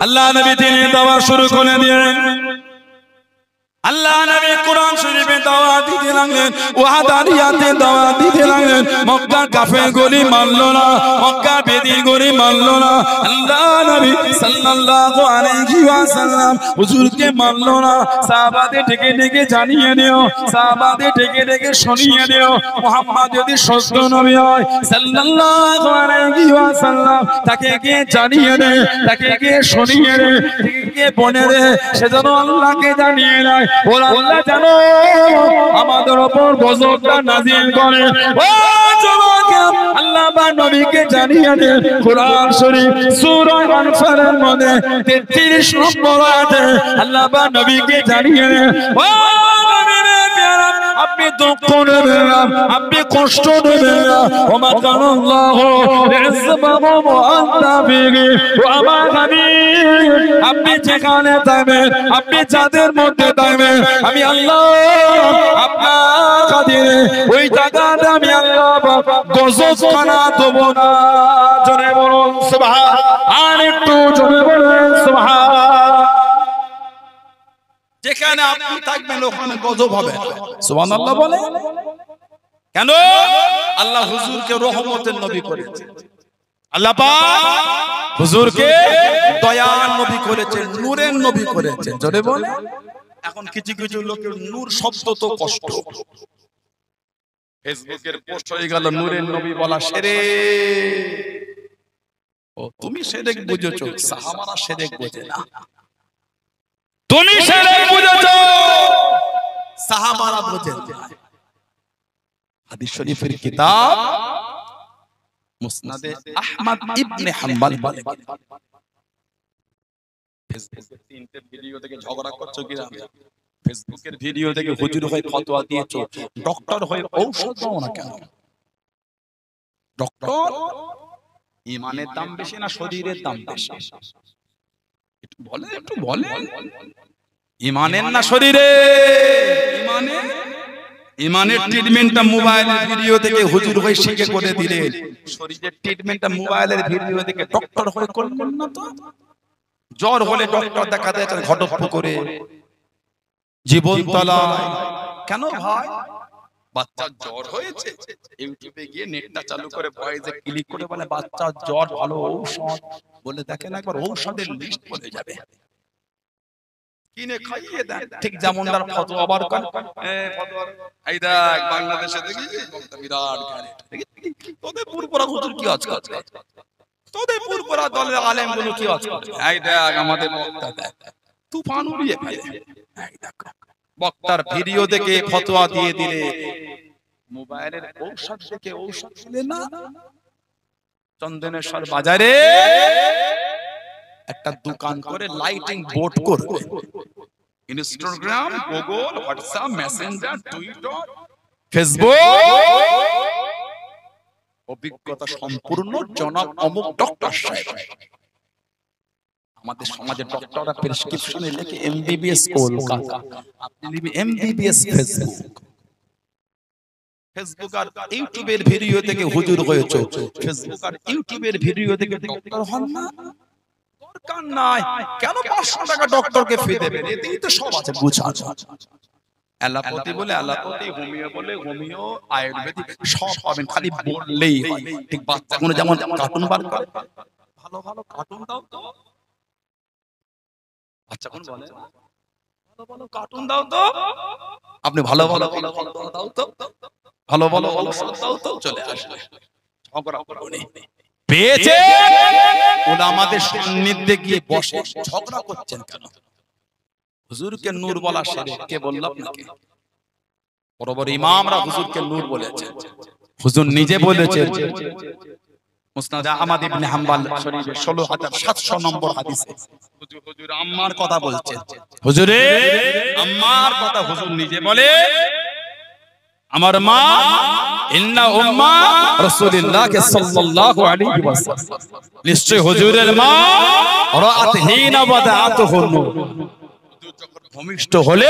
আল্লাহ নবী তিনি দাওয়া শুরু করে দিলেন। আল্লাহ নবী কোরআন শরীফে দাওয়াত দিতে লাগলেন, ওয়াহাদানিয়াতে দাওয়াত দিতে লাগলেন। মক্কার কাফেরগুলি মানলো না, মক্কার বেদীনগুলি মানলো না। আল্লাহ নবী সাল্লাল্লাহু আলাইহি ওয়াসাল্লাম হুজুরকে মানলো না। সাহাবাদের ডেকে ডেকে জানিয়ে দিও, সাহাবাদের ডেকে ডেকে শুনিয়ে দিও, মুহাম্মদ যদি সত্য নবী হয় সাল্লাল্লাহু আলাইহি ওয়াসাল্লাম তাকে গিয়ে জানিয়ে দে, তাকে গিয়ে শুনিয়ে দে, তাকে বলে দে, সে যেন আল্লাহকে জানিয়ে দেয়। ওরা আল্লাহ জানো আমাদের উপর গজবটা নাজিল করে। ও যুবক, আল্লাহ বা নবীকে জানিয়ে দে। কোরআন শরীফ সূরা আনফালের মধ্যে 33 নম্বর আয়াতে আল্লাহ বা নবীকে জানিয়ে দে, ও নবীর প্যারা, আপনি দুঃখ নেবেন না, আপনি কষ্ট নেবেন না। ওমা কানাল্লাহু লিয়াযবাহু আনতা বিহি ওয়া আমার নবী, আপনি যেখানে থাকবেন, আপনি যাদের মধ্যে থাকবেন, আমি আল্লাহ আপনার খাতিরে ওই জায়গাতে আমি আল্লাহ গজব খানা দেব না। জোরে বলুন সুবহান, আর একটু জোরে বলুন সুবহান। যেখানে আপনি থাকবেন ওখানে গজব হবে, সুবহানাল্লাহ বলে। কেন? আল্লাহ হুজুরকে রহমতের নবী করেছে, আল্লাহ পাক হুজুরকে দয়ার নবী করেছেন, নূরের নবী করেছেন। জোরে বলে। এখন কিছু কিছু লোকের নূর শব্দ তো কষ্ট, ফেসবুকের পোস্ট হয়ে গেল নূরের নবী বলা সেরে। ও তুমি শিরক বুঝেছো, সাহাবারা শিরক বোঝে না। তুমি শিরক বুঝেছো, সাহাবারা বোঝে না। হাদিস শরীফের কিতাব মুসনাদে আহমদ ইবনে হাম্বল বলে, ফেসবুকের তিনটে ভিডিও থেকে ঝগড়া করছো কি না? ফেসবুকের ভিডিও থেকে হুজুর হয়ে ফতোয়া দিয়েছো, ডক্টর হয়ে ঔষধ দাও না কেন? ডক্টর ইমানের দাম বেশি না শরীরের দাম বেশি? একটু বলে, একটু বলে। ইমানের না শরীরে? ইমানের। ইমানের ট্রিটমেন্টটা মোবাইলের ভিডিও থেকে হুজুর হয়ে শিখে করে দিলেন, শরীরের ট্রিটমেন্টটা মোবাইলের ভিডিও থেকে ডক্টর হয়ে করলেন না তো? জ্বর হলে ডক্টর দেখা যায় ঘটক করে জীবন তলায়। কেন ভাই? বাচ্চার জ্বর হয়েছে, ইউটিউবে গিয়ে নেটটা চালু করে ভয়েসে ক্লিক করে বলে বাচ্চার জ্বর ভালো ঔষধ বলে দেখেন, একবার ঔষধের লিস্ট বলে যাবে, কিনে খাইয়ে দেন। ঠিক যেমন তার ফতোয়া বার করে, ফতোয়া এই দেখ বাংলাদেশে দেখি বিরাট তোদের পুরপুরা হুজুর কি আজকাল, তোদের পুরপুরা দলের আলেম গুলো কি আজকাল, এই দেখ আমাদের বক্তা দেখ তুফান উড়িয়ে ফেলে। এই দেখ বক্তার ভিডিও দেখে ফতোয়া দিয়ে দিলে, মোবাইলের ঔষধ দেখে ঔষধ দিলে না। চন্দনেশ্বর বাজারে একটা দোকান করে লাইটিং বোর্ড করবে, Instagram, Google, WhatsApp, Messenger, Twitter, Facebook, অভিজ্ঞতা সম্পূর্ণ জনাব অমুক ডক্টর সাহেব। আমাদের সমাজে ডক্টররা প্রেসক্রিপশনে লিখে এমবিবিএস কলকাতা, আপনি লিখবেন এমবিবিএস ফেসবুক। ফেসবুক আর ইউটিউবের ভিডিও থেকে হুজুর হয়েছে, ফেসবুক আর ইউটিউবের ভিডিও থেকে ডক্টর হন না। দরকার নাই। কেন 500 টাকা ডক্টরকে ফি দেবেন? এতেই তো সব আছে, বুঝা আছে। অ্যালোপ্যাথি বলে অ্যালোপ্যাথি, হোমিও বলে হোমিও, আয়ুর্বেদিক সব পাবেন, খালি বললেই হয়। ঠিক বাচ্চাগুলো যেমন কার্টুন বার করে, ভালো ভালো কার্টুন দাও তো। বাচ্চাগুলো বলে ভালো ভালো কার্টুন দাও তো, আপনি ভালো ভালো দাও তো, ভালো ভালো ঔষধ দাও তো, চলে আসবে। ঝগড়া করুন পেয়েছে, ওরা আমাদের সান্নিধ্যে গিয়ে বসে ঝগড়া করছেন কেন? হুজুরকে নূর বলা শিরক, কে বলল আপনাকে? বড় বড় ইমামরা হুজুরকে নূর বলেছেন, হুজুর নিজে বলেছেন। মুসনাদ আহমদ ইবনে হাম্বল শরীফে 16700 নম্বর হাদিসে হুজুর আম্মার কথা বলছেন। হুজুরে আম্মার কথা হুজুর নিজে বলে, আমার মা ইন্না উম্মা রাসূলুল্লাহ সাল্লাল্লাহু আলাইহি ওয়াসাল্লাম, নিশ্চয় হুজুরের মা রাআত হিনা ওয়াদাআতুহু নূর, হুজুর যখন ভূমিষ্ঠ হলে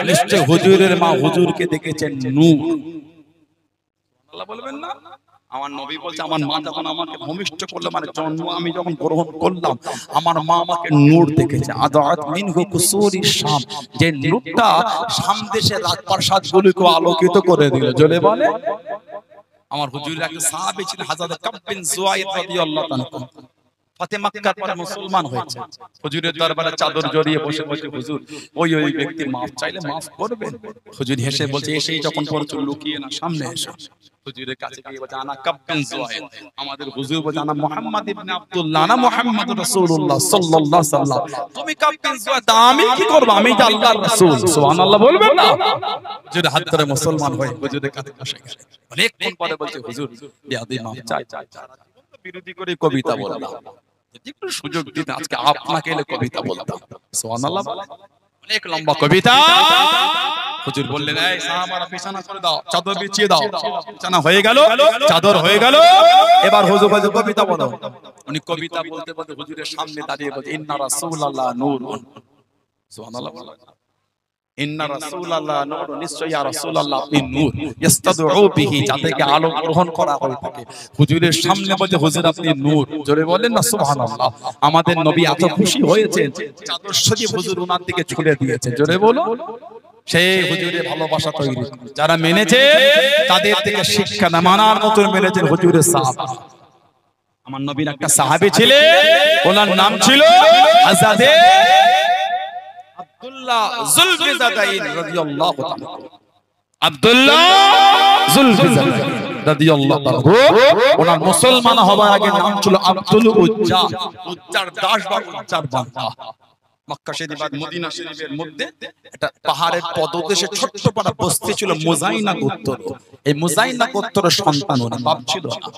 নিশ্চয় হুজুরের মা হুজুরকে দেখেছেন নূর। আল্লাহ বলবেন না, আমার নবী বলছে আমার মা যখন আমাকে ভূমিষ্ঠ করলো, মানে জন্ম আমি যখন গ্রহণ করলাম, আমার মা আমাকে নূর দেখেছে। আদাত মিনহু কুসুরি শাম, যে নূরটা শাম দেশের রাজপ্রাসাদগুলোকে আলোকিত করে দিল। জোরে বলে। আমার হুজুরের একটা সাহাবী ছিলেন হযরত কাব বিন যুয়াইদ রাদিয়াল্লাহু তাআলা, ফতে মক্কার পরে মুসলমান হয়েছে। হুজুরের দরবারে চাদর জড়িয়ে বসে বসে হুজুর ওই ব্যক্তি মাফ চাইলে মাফ করবেন। হুজুর হেসে বলছে, এসেই যখন পড়ছো লুকিয়ে না, সামনে এসো। হুজুরের কাছে গিয়ে বলছে আনা কাব বিন যুয়াইদ। আমাদের হুজুর বলছে আনা মুহাম্মদ ইবনে আব্দুল্লাহ, না মুহাম্মদুর রাসূলুল্লাহ সাল্লাল্লাহু আলাইহি ওয়াসাল্লাম। তুমি কাব বিন যুয়াইদ, আমি কি করব, আমি তো আল্লাহর রাসূল। সুবহানাল্লাহ বলবেন না? হুজুর হাত ধরে মুসলমান হয়ে হুজুরের কাছে বসে গেলেন। অনেকক্ষণ পরে বলছে হুজুর বেয়াদবি মাফ চাই। বিরোধী করে কবিতা বললাম, একটু সুযোগ দিতে আজকে আপনাকে এলে কবিতা বলতাম। সুবহানাল্লাহ। অনেক লম্বা কবিতা। হুজুর বললেন, এই সাহাবারা বিছানা করে দাও, চাদর বিছিয়ে দাও। বিছানা হয়ে গেল, চাদর হয়ে গেল, এবার হুজুর বলে কবিতা বলো। উনি কবিতা বলতে বলতে হুজুরের সামনে দাঁড়িয়ে বলছে, ইন্না রাসূলুল্লাহ নূরুন। সুবহানাল্লাহ। ইন্না রাসূলুল্লাহ নূরুন, নিশ্চয়ই ইয়া রাসূলুল্লাহ আপনি নূর, ইস্তাদউ বিহি, যাদেরকে আলো গ্রহণ করা হয়ে থাকে। হুজুরের সামনে বলছে হুজুর আপনি নূর। জোরে বলেন না সুবহানাল্লাহ। আমাদের নবী এত খুশি হয়েছেন, চাদর সরিয়ে হুজুর ওনার দিকে ছুড়ে দিয়েছে। জোরে বলো। সেই হুজুরের ভালোবাসা তৈরি, যারা মেনেছে তাদের থেকে শিক্ষা না, মানার মতো মেনেছেন হুজুরের সাহাবা। আমার নবীর একটা সাহাবী ছিলেন, ওনার নাম ছিল হযরত আব্দুল্লাহ যুলফিজাদাইন রাদিয়াল্লাহু তাআলা। আব্দুল্লাহ যুলফিজাদাইন রাদিয়াল্লাহু তাআলা, ওনার মুসলমান হওয়ার আগে নাম ছিল আব্দুল উজ্জা। উজ্জার দাস বা উজ্জার বান্দা। মক্কা শরীফ আর মদিনা শরীফের মধ্যে একটা পাহাড়ের পদদেশে ছোট্ট পাড়া বস্তি ছিল মুজাইনা গোত্র। এই মুজাইনা গোত্রের সন্তান, ওর বাপ ছিল না।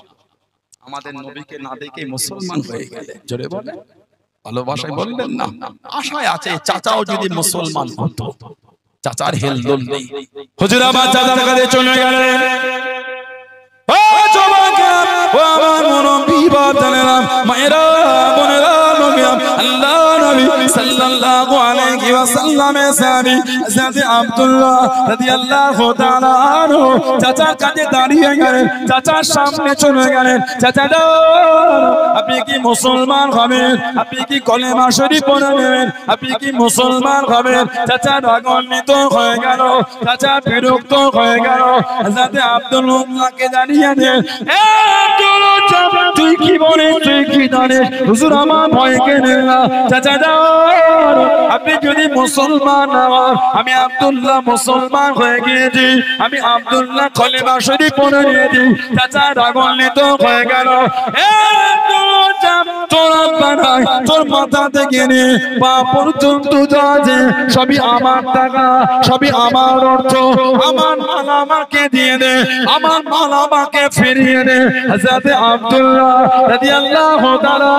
আমাদের নবীকে না দেখে মুসলমান হয়ে গেলেন। জোরে বলে। ভালোবাসায় বললেন না, আশায় আছে চাচাও যদি মুসলমান হতো। চাচার হেলদোল নেই। হুজুর আবার চাচার কাছে চলে গেলেন। ও জবাকা, ও আমার মুরব্বি বাবারা, মায়েরা, বোনেরা, আল্লাহ নবী সাল্লাল্লাহু আলাইহি ওয়াসাল্লামের সাহাবী হযরত আব্দুল্লাহ রাদিয়াল্লাহু তাআলা আনহু চাচার কাছে দাঁড়িয়ে গেলেন। চাচার সামনে চলে গেলেন। চাচা গো, আপনি কি মুসলমান হবেন? আপনি কি কলেমা শরীফ পড়ে নেবেন? আপনি কি মুসলমান হবেন? চাচা রাগান্বিত হয়ে গেল, চাচা বিরক্ত হয়ে গেল। হযরত আব্দুল্লাহকে জানিয়ে দেন, এ আব্দুল্লাহ, তুই কি বলিস, তুই কি জানিস? হুজুর আমার ভয় কেনেন না। চাচা যান, আপনি যদি মুসলমান না হন, আমি আব্দুল্লাহ মুসলমান হয়ে গিয়েছি, আমি আব্দুল্লাহ কলেমা শরীফ পড়ে নিয়েছি। চাচা রাগান্বিত হয়ে গেল। তোর মাথা থেকে নিয়ে পা পর্যন্ত যা আছে সবই আমার টাকা, সবই আমার অর্থ। আমার মাল আমাকে দিয়ে দে, আমার মাল আমাকে ফিরিয়ে দে। হযরত আব্দুল্লাহ রাদিয়াল্লাহু তাআলা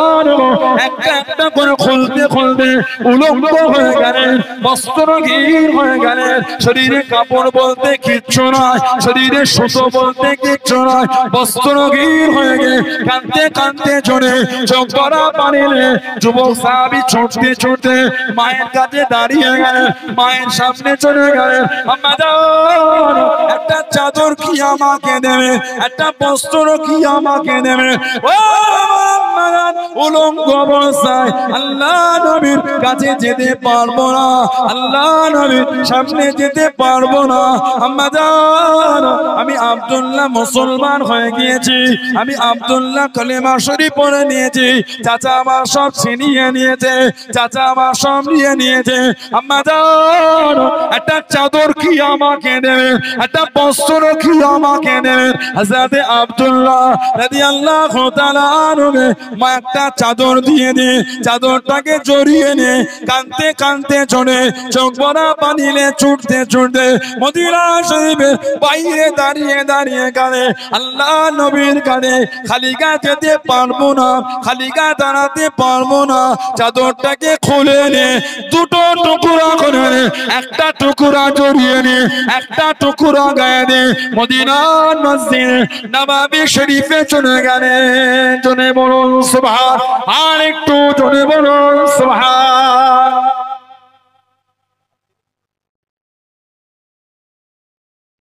একটা একটা করে খুলতে খুলতে উলঙ্গ হয়ে গেলেন, বস্ত্রহীন হয়ে গেলেন। শরীরে কাপড় বলতে কিচ্ছু নয়, শরীরে সুতো বলতে কিচ্ছু নয়, বস্ত্রহীন হয়ে গেলে কাঁদতে কাঁদতে জোরে চোখ ভরা পানি নিয়ে যুবক সাহাবী ছুটতে ছুটতে মায়ের কাছে দাঁড়িয়ে গেলেন। মায়ের সামনে চলে গেলেন। আম্মা জান, একটা চাদর কি আমাকে দেবে? একটা বস্ত্র কি আমাকে দেবে? ও আম্মা জান, উলঙ্গ অবস্থায় আল্লাহ নবীর কাছে যেতে পারবো না, আল্লাহ নবীর সামনে যেতে পারবো না। আম্মা জান, আমি আব্দুল্লাহ মুসলমান হয়ে গিয়েছি, আমি আব্দুল্লাহ কলেমা শরীফ পড়ে নিয়েছি। চাচা আমার সব ছিনিয়ে নিয়েছে, চাচা আমার সব নিয়ে নিয়েছে। আম্মা জান, একটা চাদর কি আমাকে দেবে? একটা বস্ত্র কি আমাকে দেবে? হযরত আব্দুল্লাহ রাদিয়াল্লাহু তাআলা আনহু মা একটা চাদর দিয়ে দে, চাদরটাকে জড়িয়ে নে, কাঁদতে কাঁদতে চলে চোখ ভরা পানিলে ছুটতে ছুটতে মদিনা শরীফের বাইরে দাঁড়িয়ে দাঁড়িয়ে কাঁদে। আল্লাহ নবীর কাঁধে খালি গা যেতে পারবো না, খালি গা দাঁড়াতে পারবো না। চাদরটাকে খুলে নে, দুটো টুকরা করে নে, একটা টুকরা জড়িয়ে নে, একটা টুকরা গায়ে দে। মদিনার মসজিদ নববী শরীফে চলে গেলেন। জনে বলুন সুবহান, আর একটু জনে বলুন সুবহান।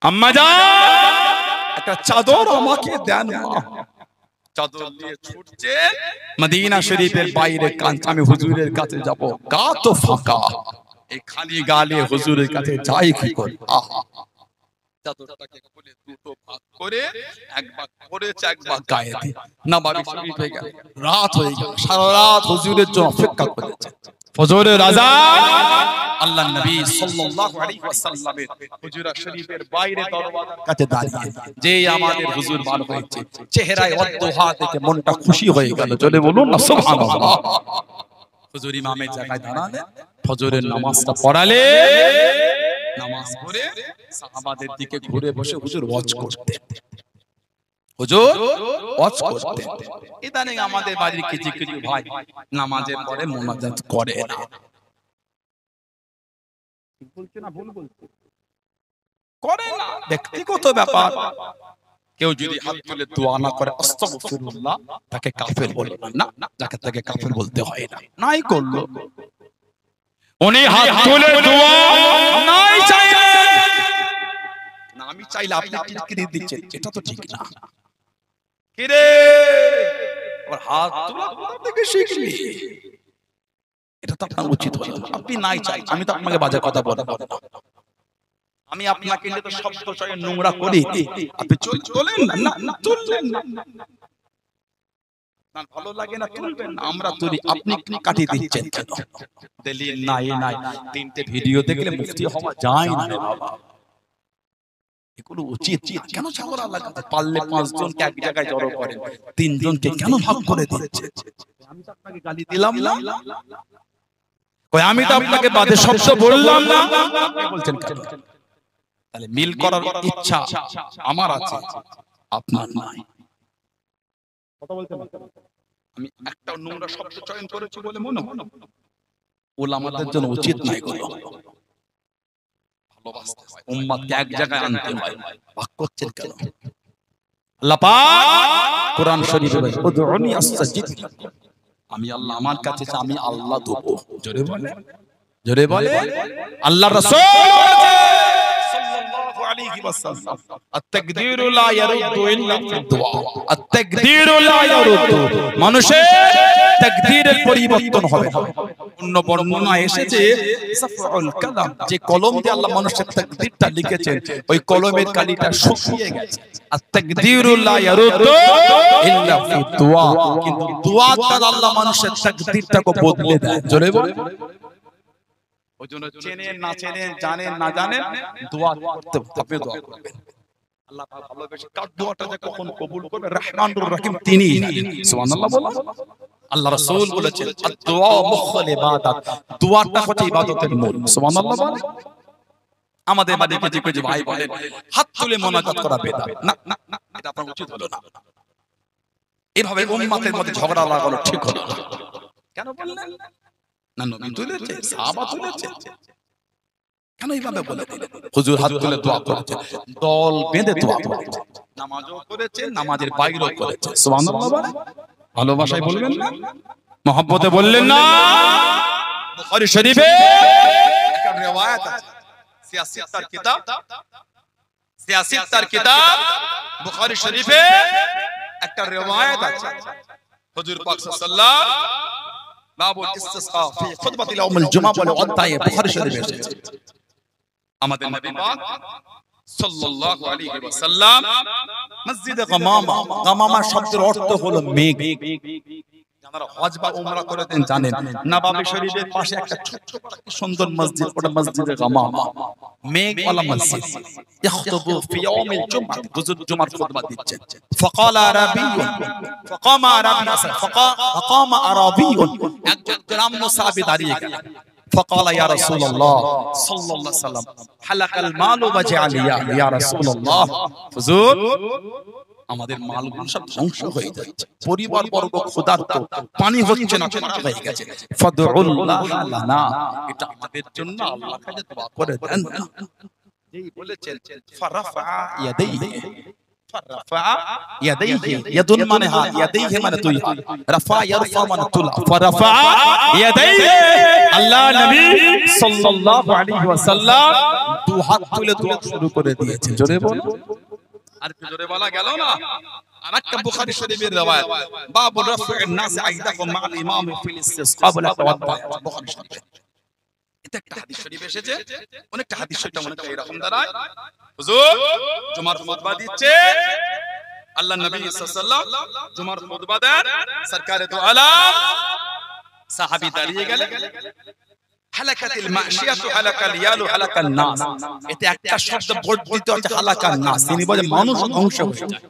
আম্মা জান, একটা চাদর আমাকে দেন মা। চাদর দিয়ে ছুটছে মদিনা শরীফের বাইরে, কাঁদছে আমি হুজুরের কাছে যাব, গা তো ফাঁকা, এই খালি গালে হুজুরের কাছে যাই কি করে। আহা, চাদরটাকে খুলে দুটো ভাগ করে এক ভাগ পরেছে, এক ভাগ গায়ে দিয়ে নববী শরীফে গেল। রাত হয়ে গেল, সারা রাত হুজুরের জন্য অপেক্ষা করেছে। ফজরের আযান, আল্লাহর নবী সাল্লাল্লাহু আলাইহি ওয়াসাল্লামের হুজরা শরীফের বাইরে দরওয়াজার কাছে দাঁড়িয়ে, যে আমাদের হুজুর বার হয়েছে, চেহারায় অদ্দোহা থেকে মনটা খুশি হয়ে গেল। চলে বলুন না সুবহানাল্লাহ। হুজুর ইমামের জায়গায় দাঁড়ালেন, ফজরের নামাজটা পড়ালে, নামাজ পড়ে সাহাবাদের দিকে ঘুরে বসে হুজুর ওয়াজ করতেন। হুজুর ওয়াজ করতেন। ইদানিং আমাদের বাড়ির কিছু কিছু ভাই নামাজের পরে মুনাজাত করে না। বলছে না, ভুল বলছে, করে না, ব্যক্তিগত ব্যাপার। কেউ যদি হাত তুলে দোয়া না করে আস্তাগফিরুল্লাহ, তাকে কাফের বলবেন না, যাকে তাকে কাফের বলতে হয় না। নাই করলো, উনি হাত তুলে দোয়া নাই চাইলেন না, আমি চাইলে আপনি কিরকিরি দিচ্ছেন, এটা তো ঠিক না। কি রে, ওর হাত তোলা কোথা থেকে শিখলি? এটা তো আপনার উচিত হলো। আপনি নাই চাই, আমি তো আপনাকে বাজে কথা বলবো না। আমি আপনাকে নিয়ে তো শব্দ চয়ে নোংরা করি, আপনি চলেন না, না তুললেন না, না ভালো লাগে না তুলবেন না, আমরা তুলি, আপনি কাটিয়ে দিচ্ছেন কেন? দলিল নাই, নাই, তিনটে ভিডিও দেখলে মুফতি হওয়া যায় না রে বাবা। এগুলো উচিত কেন? ঝগড়া লাগাতে পারলে 5 জনকে এক জায়গায় জড়ো করেন, 3 জনকে কেন ভাগ করে দিচ্ছেন? আমি তো আপনাকে গালি দিলাম না, কই আমি তো আপনাকে বাজে শব্দ বললাম না, আপনি বলছেন কেন? তাহলে মিল করার ইচ্ছা আমার আছে, আপনার নাই। কথা বলতে আমি একটা নোংরা শব্দ চয়ন করেছি বলে মনে হয় ওলামাদের জন্য উচিত নাই এগুলো। ভালোবাসতে হয়, উম্মতকে এক জায়গায় আনতে হয়, ভাগ করছেন কেন? আল্লাহ পাক কোরআন শরীফে বলে উদউনি আস্তাজিব লাকুম, আমি আল্লাহ, আমার কাছে আমি আল্লাহ দেব। জোরে বলে, জোরে বলে। আল্লাহর রাসূল সাল্লাল্লাহু আলাইহি ওয়াসাল্লাম আত-তাকদীরু লা ইয়ারুদ্দু ইল্লা ফিদ-দুআ, আত-তাকদীরু লা ইয়ারুদ্দু, মানুষের তাকদীরের পরিবর্তন হবে না। অন্য বর্ণনা এসেছে সাফউল কালাম, যে কলম দিয়ে আল্লাহ মানুষের তাকদীরটা লিখেছেন, ওই কলমের কালিটা শুকিয়ে গেছে। আত-তাকদীরু লা ইয়ারুদ্দু ইল্লা ফিদ-দুআ, কিন্তু দোয়া দ্বারা আল্লাহ মানুষের তাকদীরটাকে বদলে দেয়। জোরে বলে। ওইজন্য চেনেন না চেনেন, জানেন না জানেন, দোয়া করতে হবে, দোয়া করবেন। আল্লাহ পাক ভালোবেসে কার দোয়াটা যে কখন কবুল করবে, রহমানুর রহিম তিনি জানেন। সুবহানাল্লাহ বলেন। আল্লাহ রাসূল বলেছেন আদ-দুআ মুখল ইবাদত, দোয়াটা হচ্ছে ইবাদতের মূল। সুবহানাল্লাহ বলেন। আমাদের বাড়িতে কিছু কিছু ভাই বলেন হাত তুলে মুনাজাত করা বিদআত, না না না, এটা আপনার উচিত হলো না। এইভাবে উম্মতের মধ্যে ঝগড়া লাগানো ঠিক হলো না। কেন বললেন না? নবী তুলেছে, সাহাবা তুলেছে, কেন এইভাবে বলে দিলেন? হুজুর হাত তুলে দোয়া করেছে, দল বেঁধে দোয়া করেছে, নামাজও করেছে, নামাজের বাইরেও করেছে। সুবহানাল্লাহ বলেন। ভালোবাসায় বলবেন না, মহব্বতে বললেন না। বুখারী শরীফে একটা riwayat আছে, সিয়াসিত তার কিতাব, সিয়াসিত তার কিতাব বুখারী শরীফে একটা riwayat আছে। হুজুর পাক সাল্লাল্লাহু আলাইহি ওয়াসাল্লাম বাবুল ইসতিসকা ফি খুতবাতিল ইয়াউমুল জুমআহ বলে অধ্যায়ে বুখারী শরীফে এসেছে। আমাদের নবী পাক সাল্লাল্লাহু আলাইহি ওয়াসাল্লাম মসজিদে গামামা, গামামা শব্দের অর্থ হলো মেঘ। যারা হজ বা উমরা করেছেন জানেন, নববী শরীফের পাশে একটা ছোট সুন্দর মসজিদ, ওটা মসজিদে গামামা, মেঘওয়ালা মসজিদ। ইখতুবু ফি ইয়াউমিল জুমআহ, হুজুর জুমার খুতবা দিচ্ছেন। ফাকালা আরাবিয়ুন, ফাকামা আরাবিয়ুন, ফাকামা আরাবিয়ুন, একজন গ্রাম্য সাহাবী দাঁড়িয়ে গেলেন। فقال يا رسول الله صلى الله عليه وسلم حلق المال وجعليا يا رسول الله, হুজুর আমাদের মালগুলো সব ধ্বংস হয়ে যাচ্ছে, পরিবার বর্গ ক্ষুধার্ত, পানি হচ্ছে না, ঠান্ডা হয়ে গেছে। ফাদউল্লাহ লানা, এটা আমাদের জন্য আল্লাহর কাছে দোয়া করে দেন না। এই বলেছেন ফারাফা ইয়াদাইহি, ফারাফা ইয়াদাইহি, ইয়াদুন মানে হাত, ইয়াদাইহি মানে দুই হাত, রাফা ইয়ারফা মানে তুলা, ফারাফা ইয়াদাইহি। আল্লাহ নবী সাল্লাল্লাহু আলাইহি ওয়াসাল্লাম দু হাত তুলে দোয়া শুরু করে দিয়েছেন। জোরে বলো। আর কি জোরে বলা গেল না? আরেকটা বুখারী শরীফের riwayat, বাবু রাফি'আন নাস আইদাকুম মা'আল ইমাম ফিল ইসতিসকা ওয়া তাওয়াদ্দু, বুখারী শরীফ। এটা একটা হাদিস শরীফ এসেছে, অনেকটা হাদিস শরীফটা অনেকটা এরকম দাঁড়ায়। হুজুর জুমার খুতবা দিচ্ছে, আল্লাহ নবী সাল্লাল্লাহু আলাইহি ওয়াসাল্লাম জুমার খুতবা দেন, সরকারে দু আলম সাহাবী দাঁড়িয়ে গেলেন। হালাকাতিল মাশিয়াতু হালাকাল ইয়ালু হালাকান নাস, এতে একটা শব্দ বর্ধিত আছে হালাকান নাস, তিনি বলে মানুষ ধ্বংস হয়ে যায়,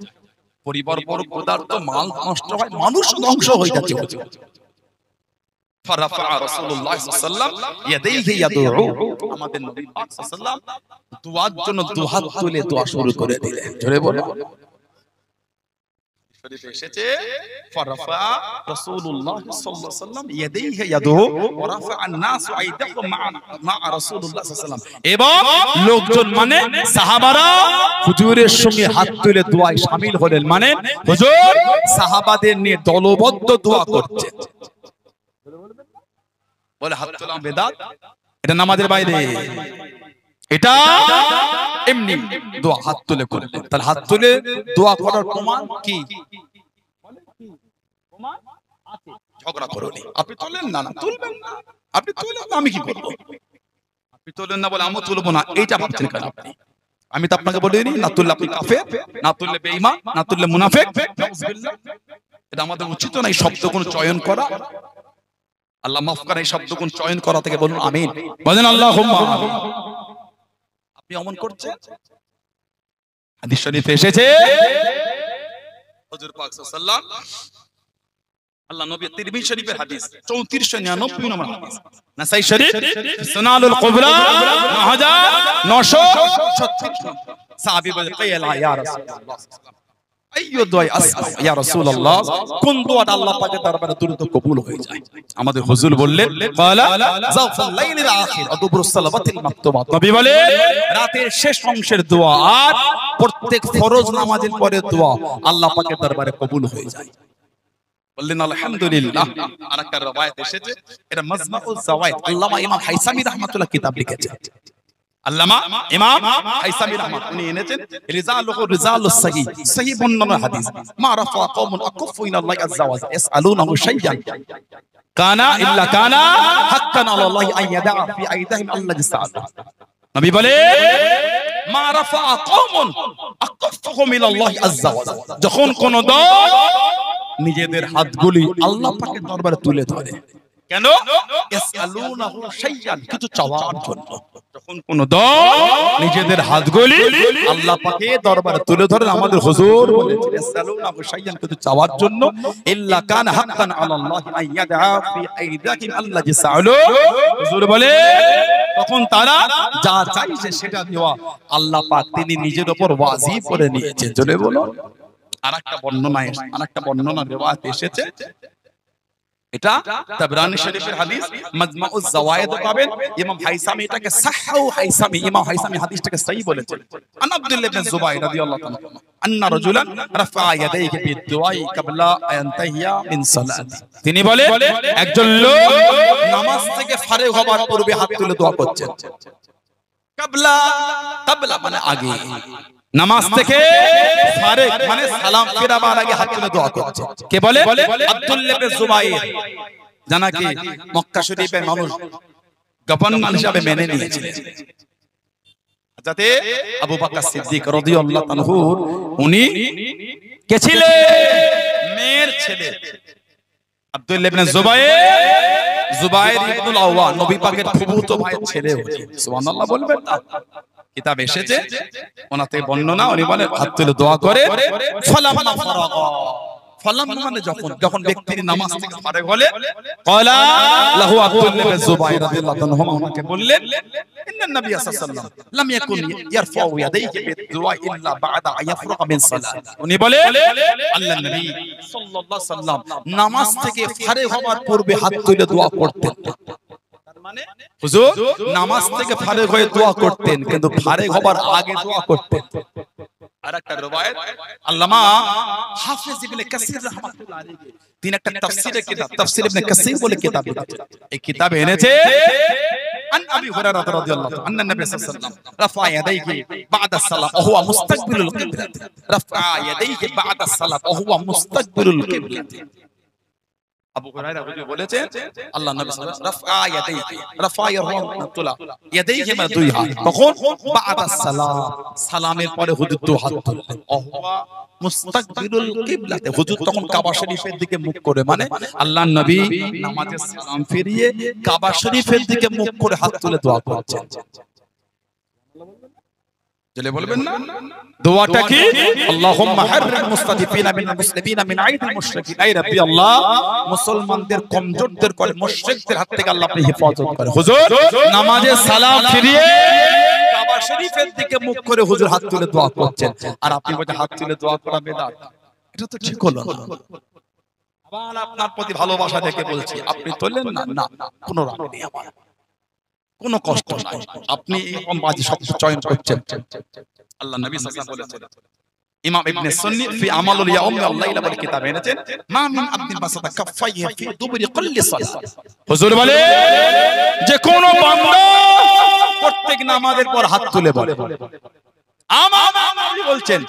পরিবার বড় পদার্থ মাল নষ্ট হয়, মানুষ ধ্বংস হয়ে যাচ্ছে। ফারাফা রাসূলুল্লাহ সাল্লাল্লাহু আলাইহি ওয়াসাল্লাম ইয়াদাইহি ইয়াদউ, আমাদের নবী পাক সাল্লাল্লাহু আলাইহি ওয়াসাল্লাম দুআর জন্য দুই হাত তুলে দোয়া শুরু করে দিলেন। জোরে বলো। শরীফে এসেছে ফারাফা রাসূলুল্লাহ সাল্লাল্লাহু আলাইহি ওয়াসাল্লাম ইয়াদাইহি ইয়াদউ ওয়া রাফা'আন নাসু আইদাকুম মা রাসূলুল্লাহ সাল্লাল্লাহু আলাইহি ওয়াসাল্লাম, এবং লোকজন মানে সাহাবারা হুজুরের সঙ্গে হাত তুলে দোয়ায় শামিল হলেন, মানে হুজুর সাহাবাদের নিয়ে দলবদ্ধ দোয়া করছে। বলে হাত তোলা বেদাত, এটা নামাজের বাইরে, এটা এমনি দোয়া হাত তুলে করলেন। তাহলে হাত তুলে দোয়া করার প্রমাণ কি? প্রমাণ আছে, ঝগড়া করোনি। আপনি তোলেন না, না তুলবেন না, আপনি তুললেন না, আমি কি করব? আপনি তোলেন না বলে আমি তুলবো না, এইটা ভাবছেন কেন আপনি? আমি তো আপনাকে বলিনি না তুললে আপনি কাফের, না তুললে বেঈমান, না তুললে মুনাফিক। এটা আমাদের উচিত না এই শব্দগুলো চয়ন করা। আল্লাহ মাফ করেন, এই শব্দগুলো চয়ন করা থেকে বলুন আমিন, বলেন আল্লাহুম্মা আমিন। আপনি অমন করছেন। হাদিস শরীফে এসেছে হুজুর পাক সাল্লাল্লাহু আলাইহি ওয়াসাল্লাম, আল্লাহ নবী তিরমিজি শরীফের হাদিস 3499 নম্বর হাদিস, নাসাই শরীফ সুনানুল কুবরা 9936, সাহাবী বলে কিয়ালা ইয়া রাসূলুল্লাহ আইয়ু দুআ আসমা ইয়া রাসূলুল্লাহ, কোন দোয়াটা আল্লাহ পাকের দরবারে দ্রুত কবুল হয়ে যায়? আমাদের হুজুর বললেন ক্বালা যাওফাল লাইলিল আখির ওয়া দুবুরুস সালাওয়াতিল মাকতুবাত, নবী বলে রাতের শেষ অংশের দোয়া আর প্রত্যেক ফরজ নামাজের পরে দোয়া আল্লাহ পাকের দরবারে কবুল হয়ে যায়। বললেন আলহামদুলিল্লাহ। আরেকটা riwayat এসেছে, এটা মাজমাউজ জাওয়ায়েদ, আল্লামা ইমাম হাইসামি রাহমাতুল্লাহ কিতাব লিখেছেন। আল্লামা ইমাম হাইসামি রাহমাত উনি এনেছেন রিজালুস সহিহ, সহিহ বর্ণনা হাদিস, মা রাফা কওমুন আকুফু ইলাল্লাহি আযজা ওয়া জাল্লা ইয়াসআলুনাহু শাইয়ান কানা ইল্লা কানা হাক্কান আলাল্লাহি আন ইয়াদা ফি আইদাহিম আল্লাহ যাসাআল। নবী বলে মা রাফা কওমুন আকুফুহুম ইলাল্লাহি আযজা ওয়া জাল্লা, যখন কোন দল নিজেদের হাতগুলি আল্লাহ পাকের দরবারে তুলে ধরে, কেন? ইয়াসআলুনাহু শাইয়ান, কিছু চাওয়ার জন্য। যখন কোন দল নিজেদের হাতগুলি আল্লাহ পাকের দরবারে তুলে ধরেন, আমাদের হুজুর বলেছেন ইয়াসআলুনাহু শাইয়ান, কিছু চাওয়ার জন্য, ইল্লা কানা হাক্কান আলাল্লাহি আন ইয়াদআ ফি আইদাহিম আল্লাহ যাসাআলু, হুজুর বলে তখন তারা যা চাইছে সেটা দেওয়া আল্লাহ পাক তিনি নিজের উপর ওয়াজিব করে নিয়েছেন। জোরে বলো। আরেকটা বর্ণনা রিওয়ায়াত এসেছে, এটা তাবরানী শরীফের হাদিস, মাজমাউজ জাওয়ায়েদ পাবেন, ইমাম হাইসামি এটাকে সাহহু হাইসামি, ইমাম হাইসামি হাদিসটাকে সহিহ বলেছেন। আন আব্দুল্লাহ ইবনে জুবাইর রাদিয়াল্লাহু তাআলা আন্না রাজুলান রাফা ইয়াদাইহি বিদুআই ক্বাবলা আন তাহিয়া মিন সালাতি, তিনি বলে একজন লোক নামাজ থেকে ফারিগ হবার পূর্বে হাত তুলে দোয়া করছেন। ক্বাবলা মানে আগে, নামাজ থেকে ফারিগ মানে সালাম ফেরাবার আগে হাত তুলে দোয়া করছে। কে বলে? আব্দুল্লাহ ইবনে জুবাইর, জানাকি মক্কা শরীফের মানুষ গভর্নর হিসেবে মেনে নিয়েছিলেন। যাতে আবু বকর সিদ্দিক রাদিয়াল্লাহু আনহু উনি কে ছিলেন? মেয়ের ছেলে। আব্দুল্লাহ ইবনে জুবাইর ইবনুল আওয়াম, নবী পাকের ফুফুতো ভাইয়ের ছেলে। সুবহানাল্লাহ বলবেন না? কিতাব এসেছে ওনাতে বর্ণনা, উনি বলেন হাত তুলে দোয়া করে ফালাম্মা ফারাগা, ফালাম্মা মানে যখন ব্যক্তি নামাজ থেকে ফারিগ হলে ক্বালা লাহু আব্দুল্লাহ ইবনে জুবাইর রাদিয়াল্লাহু আনহু ওনাকে বললেন ইন্নান নবী সাল্লাল্লাহু আলাইহি ওয়াসাল্লাম লাম ইয়াকুন ইয়ারফাউ ইয়াদাইহি বিদুআ ইল্লা বা'দা আয়াফরাগা মিন সালাত, উনি বলে আল্লাহর নবী সাল্লাল্লাহু আলাইহি ওয়াসাল্লাম নামাজ থেকে ফারিগ হওয়ার পূর্বে হাত তুলে দোয়া করতেন। মানে হুজুর নামাজ থেকে ফারিগ হয়ে দোয়া করতেন, কিন্তু ফারিগ হবার আগে দোয়া করতেন। আরেকটা riwayat আল্লামা হাফেজ ইবনে কাসির রাহমাতুল্লাহ আলাইহি তিনি একটা তাফসীরের কিতাব তাফসীর ইবনে কাসির বলে কিতাব লিখেছেন। এই কিতাবে এনেছে عن ابي هريره رضي الله عنه ان النبي صلى الله عليه وسلم رفع يديه بعد الصلاه وهو مستقبل القبلة رفع يديه بعد الصلاه وهو مستقبل القبلة আবু হুরায়রা হুজুর বলেছেন আল্লাহ নবী সাল্লাল্লাহু আলাইহি ওয়াসাল্লাম রাফা ইয়াদাইহি রাফা ইয়ারহাম তুলা ইয়াদাইহি মানে দুই হাত তখন বাদা সালাম সালামের পরে হুজুর দুই হাত তুললেন ওহুয়া মুস্তাকবিলুল কিবলাতে হুজুর তখন কাবা শরীফের দিকে মুখ করে মানে আল্লাহর নবী নামাজে সালাম ফিরিয়ে কাবা শরীফের দিকে মুখ করে হাত তুলে দোয়া করছেন জলে বলবেন না দোয়াটা কি আল্লাহুম্মা হাররিল মুস্তাদিফিনা মিনাল মুসলিমিনা মিন আইদিল মুশরিকিন আই রাব্বি আল্লাহ মুসলমানদের কমজোরদের করে মুশরিকদের হাত থেকে আল্লাহ আপনি হেফাজত করেন হুজুর নামাজে সালাম ফিরিয়ে কাবা শরীফের দিকে মুখ করে হুজুর হাত তুলে দোয়া করছেন আর আপনি বলেন হাত তুলে দোয়া করা বিদআত এটা তো ঠিক হলো না আবার আপনার প্রতি ভালোবাসা দেখে বলছি আপনি তোলেন না না কোনো রাগ নেই আমার কোনো কষ্ট নাই আপনি এরকম বাজে শব্দ চয়ন করছেন আল্লাহ নবী সাল্লাল্লাহু আলাইহি ওয়াসাল্লাম বলেছেন ইমাম ইবনে সুন্নি ফি আমালুল ইয়াউম ওয়াল লাইলা বলে কিতাব এনেছেন মা মিন আবদিন বাসাতা কাফাইহি ফি দুবরি কুল্লি সালাত হুজুর বলে যে কোন বান্দা প্রত্যেক নামাজের পর হাত তুলে বলে আমার নবী বলছেন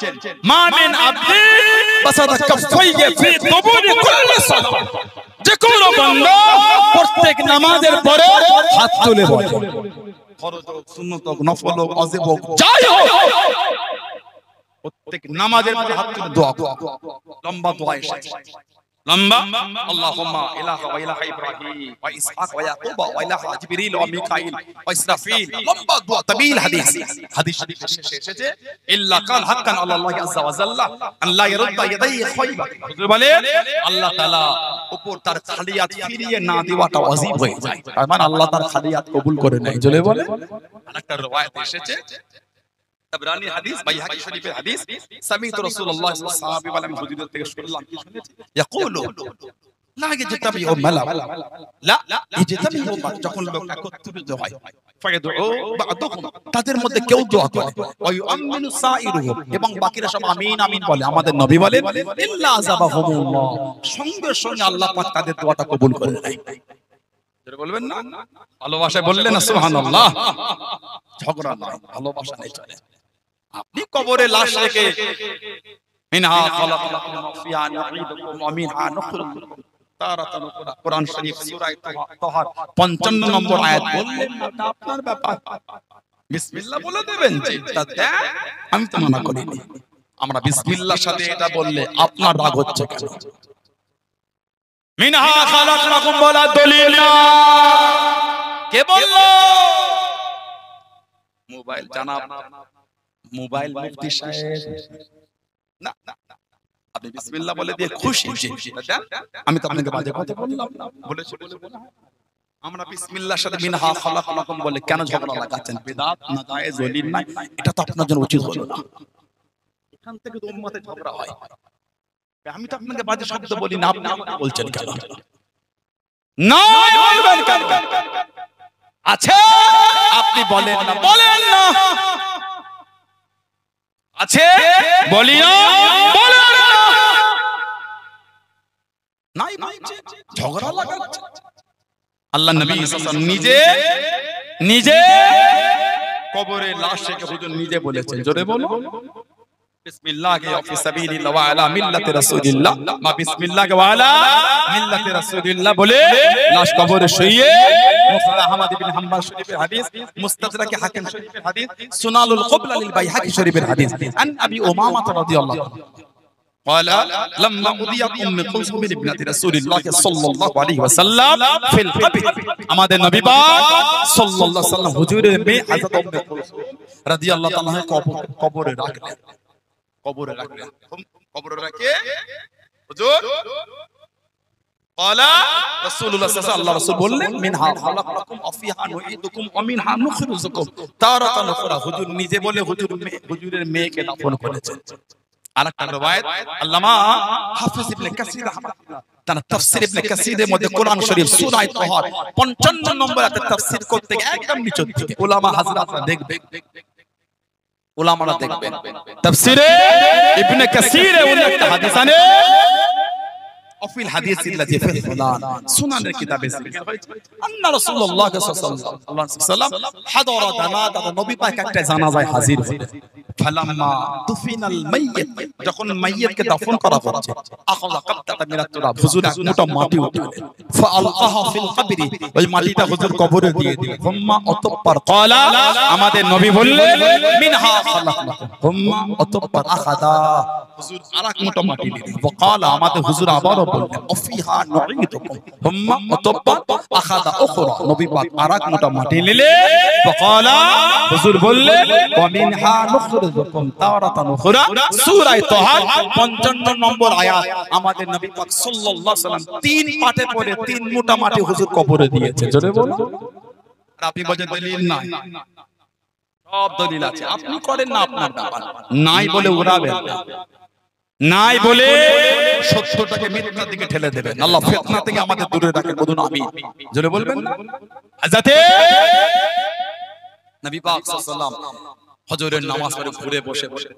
মা মিন আবদিন বাসাতা কাফাইহি ফি দুবরি কুল্লি সালাত যে কোন বান্দা প্রত্যেক নামাজের পরে হাত তুলে বলে ফরজ হোক সুন্নাত হোক নফল হোক ওয়াজিব হোক যাই হোক প্রত্যেক নামাজের পরে হাত তুলে দোয়া লম্বা দোয়া এসেছে লম্বা আল্লাহুম্মা ইলাহা ওয়া ইলাহা ইব্রাহিম ওয়া ইসহাক ওয়া ইয়াকুব ওয়া ইলাহা জিবরিল ওয়া মিকাইল ওয়া ইসরাফিল লম্বা দোয়া তাবিল হাদিস শরীফে এসেছে ইল্লা কাল হাক্কান আল্লাহ আযজা ওয়া জাল্লা আন লা ইয়ারুদ্দা ইয়াদাই খায়বা হুজুর বলে আল্লাহ তাআলা উপর তার খালিয়াত ফিরিয়ে না দেওয়াটা ওয়াজিব হয়ে যায় তার মানে আল্লাহ তার খালিয়াত কবুল করে নেয় জলে বলে আরেকটা রওয়ায়াত এসেছে তাবরানী হাদিস বাইহাকি শরীফের হাদিস সামিত রাসূলুল্লাহ সাল্লাল্লাহু আলাইহি ওয়াসাল্লাম বলেন হুজুরের থেকে শুনলাম কি শুনেছি ইয়াকুলু লা ইয়াজতাবিউ মালা লা ইয়াজতাবিউ মালা যখন লোক একত্রিত হয় ফায়াদউ বা'দুহুম তাদের মধ্যে কেউ দোয়া করে ওয়া ইউআমিনু সাইরুহুম এবং বাকিরা সব আমিন আমিন বলে আমাদের নবী বলেন ইল্লা আযাবাহুমুল্লাহ সঙ্গে সঙ্গে আল্লাহ পাক তাদের দোয়াটা কবুল করে নেয় জোরে বলবেন না ভালোবাসা বললেন না সুবহানাল্লাহ ঝগড়া নাই ভালোবাসা নেই চলে আপনি কবরে লাশ রেখে মিনহা খালাকনাকুম ওয়া ফিহা নুঈদুকুম ওয়া মিনহা নুখরিজুকুম তারাতান উখরা কোরআন শরীফ সূরা তাহার 55 নম্বর আয়াত বললেন এটা আপনার ব্যাপার বিসমিল্লাহ বলে দেবেন তা আমি তো মানা করিনি আমরা বিসমিল্লাহর সাথে এটা বললে আপনার রাগ হচ্ছে কেন মিনহা খালাকনাকুম বলা দলিল না কে বলল মোবাইল জানাব মোবাইল মুফতি সাহেব না আপনি বিসমিল্লাহ বলে দিয়ে খুশি আমি তো আপনাকে বাজে কথা বললাম না বলেছি আমরা বিসমিল্লাহর সাথে মিনহা খালাকনাকুম বলে কেন ঝগড়া লাগাচ্ছেন বিদআত না জায়েজ দলিল নাই এটা তো আপনার জন্য উচিত হলো না এখান থেকে তো উম্মতে ঝগড়া হয় আমি তো আপনাকে বাজে শব্দ বলি না আপনি আমাকে বলছেন কেন না বলবেন কেন আছে আপনি বলেন না আছে বলি না বলেন না নাই বলছে ঝগড়া লাগাচ্ছে আল্লাহ নবী সাল্লাল্লাহু আলাইহি ওয়াসাল্লাম নিজে কবরে লাশ রেখে হুজুর নিজে বলেছেন জোরে বলো বিসমিল্লাহ ফি সাবিলিল্লাহ ওয়া আলা মিল্লাতি রাসূলিল্লাহ মা বিসমিল্লাহ ওয়া আলা মিল্লাতি রাসূলিল্লাহ বলে লাশ কবরে শুইয়ে মুসনাদ আহমদ ইবনে হাম্বল শরীফের হাদিস মুস্তাদরাক হাকিম শরীফের হাদিস সুনানুল কুবরা লিল বাইহাকি শরীফের হাদিস আন আবি উমামা রাদিয়াল্লাহু আনহু قال لما أضيت أم كلثوم ابنة رسول الله صلى الله عليه وسلم في القبر আমাদের নবী পাক সাল্লাল্লাহু আলাইহি ওয়াসাল্লাম হুজুরের মেয়ে হযরত উম্মে কুলসুম রাদিয়াল্লাহু তাআলা কবরে রাখলেন কবরে রাখে হুজুর قال رسول الله صلى الله عليه وسلم রাসূল বললেন মিনহা খালাকনাকুম ওয়া ফিহা নুঈদুকুম ওয়া মিনহা নুখরিজুকুম তারাতান উখরা হুজুর নিজে বলে হুজুরের মেয়েকে দাফন করেছেন আরেকটা রওয়ায়াত আল্লামা হাফিজ ইবনে কাসির রাহমাতুল্লাহ তার তাফসীর ইবনে কাসিরের মধ্যে কোরআন শরীফ সূরা তাহার 55 নম্বর আয়াতে তাফসীর করতে একদম নিচের দিকে উলামা হযরতরা দেখবেন উলামারা দেখবেন তাফসীরে ইবনে কাসিরে উনি একটা হাদিস আনে অফিল হাদিসিল্লাযী ফি ফুলান সুনানের কিতাবে জিকির হয়েছে আন্না রাসূলুল্লাহ সাল্লাল্লাহু আলাইহি ওয়াসাল্লাম হাদারা জানাজা নবী পাক একটা জানাজায় হাজির হলেন ফালাম্মা দুফিনাল মাইয়িত যখন মাইয়িতকে দাফন করা হচ্ছে আখাযা কাবতাতা মিনাত তুরাব হুজুর এক মুঠো মাটি উঠালেন ফাআলকাহা ফিল কবরি ওই মাটিটা হুজুর কবরে দিয়ে দিলেন হুম্মা অতঃপর ক্বালা আমাদের নবী বললেন মিনহা খালাকনাকুম হুম্মা অতঃপর আখাযা হুজুর আরেক মুঠো মাটি নিলেন ওয়াকালা আমাদের হুজুর আবারও বললেন অফিহা নুঈদুকুম হুম্মা অতঃপর আখাযা উখরা নবী পাক আরেক মুঠো মাটি নিলেন ওয়াকালা হুজুর বললেন ওয়া মিনহা নুখরিজুকুম তারাতান উখরা সূরা তাহা 55 নম্বর আয়াত আমাদের নবী পাক সাল্লাল্লাহু আলাইহি ওয়াসাল্লাম তিন পাটে পড়ে তিন মুঠা মাটি হুজুর কবরে দিয়েছে জোরে বলো আপনি বলেন দলিল নাই সব দলিল আছে আপনি করেন না আপনার ব্যাপার নাই বলে উড়াবেন না নাই বলে সত্যটাকে মিথ্যার দিকে ঠেলে দেবেন আল্লাহ ফিতনা থেকে আমাদের দূরে রাখেন বলুন আমিন জোরে বলবেন না হযরতে নবী পাক সাল্লাল্লাহু আলাইহি ওয়াসাল্লাম হজরের নামাজ পড়ে ঘুরে বসে বসে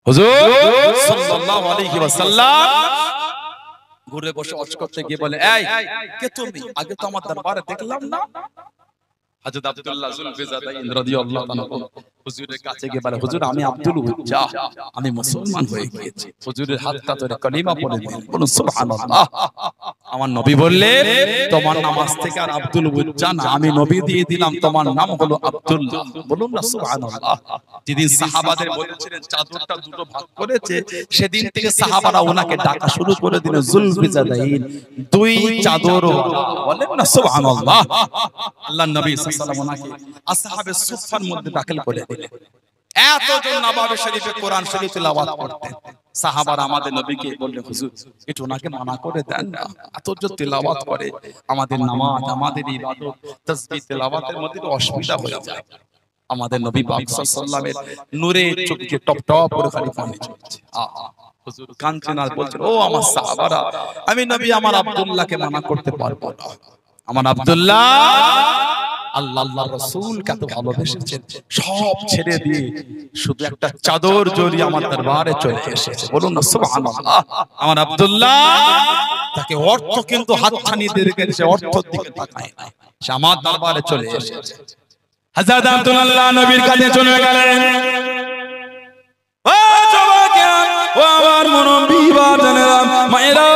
হুজুর সাল্লাল্লাহু আলাইহি ওয়াসাল্লাম ঘুরে বসে ওয়াজ করতে গিয়ে বলে এই কে তুমি আগে তো আমার দরবারে দেখলাম না হযরত আব্দুল্লাহ যুলফিজাদাইন রাদিয়াল্লাহু তাআলা হুজুরের কাছে গিয়ে বলে হুজুর আমি আব্দুল উজ্জা আমি মুসলমান হয়ে গিয়েছি হুজুরের হাতটা ধরে কালিমা পড়ে দিলেন বলুন সুবহানাল্লাহ আমার নবী বললেন তোমার নামাজ থেকে আর আব্দুল উজ্জা না আমি নবী দিয়ে দিলাম তোমার নাম হলো আব্দুল্লাহ বলুন না সুবহানাল্লাহ যেদিন সাহাবাদের বলেছিলেন চাদরটা দুটো ভাগ করেছে সেদিন থেকে সাহাবারা ওনাকে ডাকা শুরু করে দিলেন যুলফিজাদাইন দুই চাদর বলেন না সুবহানাল্লাহ আল্লাহর নবী সাল্লাল্লাহু আলাইহি ওয়াসাল্লাম ওনাকে আসহাবে সুফফার মধ্যে দাখিল করে দিলেন এতজন নবাবে শরীফে কোরআন শরীফ তেলাওয়াত করতেন সাহাবারা আমাদের নবীকে বললেন হুজুর একটু ওনাকে মানা করে দেন না এতজন তেলাওয়াত করে আমাদের নামাজ আমাদের ইবাদত তাসবিহ তেলাওয়াতের মধ্যে তো অসুবিধা হয়ে যায় আমাদের নবী পাক সাল্লাল্লাহু আলাইহি ওয়াসাল্লামের নূরে চোখে টপ টপ করে খালি পানি ঝরছে হুজুর কাঁদছেন আর বলছেন ও আমার সাহাবারা আমি নবী আমার আব্দুল্লাহকে মানা করতে পারবো না আমার আব্দুল্লাহ আল্লাহর রাসূলকে এত ভালোবেসেছেন সব ছেড়ে দিয়ে শুধু একটা চাদর জড়িয়ে আমার দরবারে চলে এসেছে বলুন না সুবহানাল্লাহ আমার আব্দুল্লাহ তাকে অর্থ কিন্তু হাতছানি দিয়ে রেখেছে অর্থের দিকে তাকায় না সে আমার দরবারে চলে এসেছে হযরত আব্দুল্লাহ নবীর কাছে চলে গেলেন ও জওয়ান ও আমার মুরব্বি বাজানেরা মায়েরা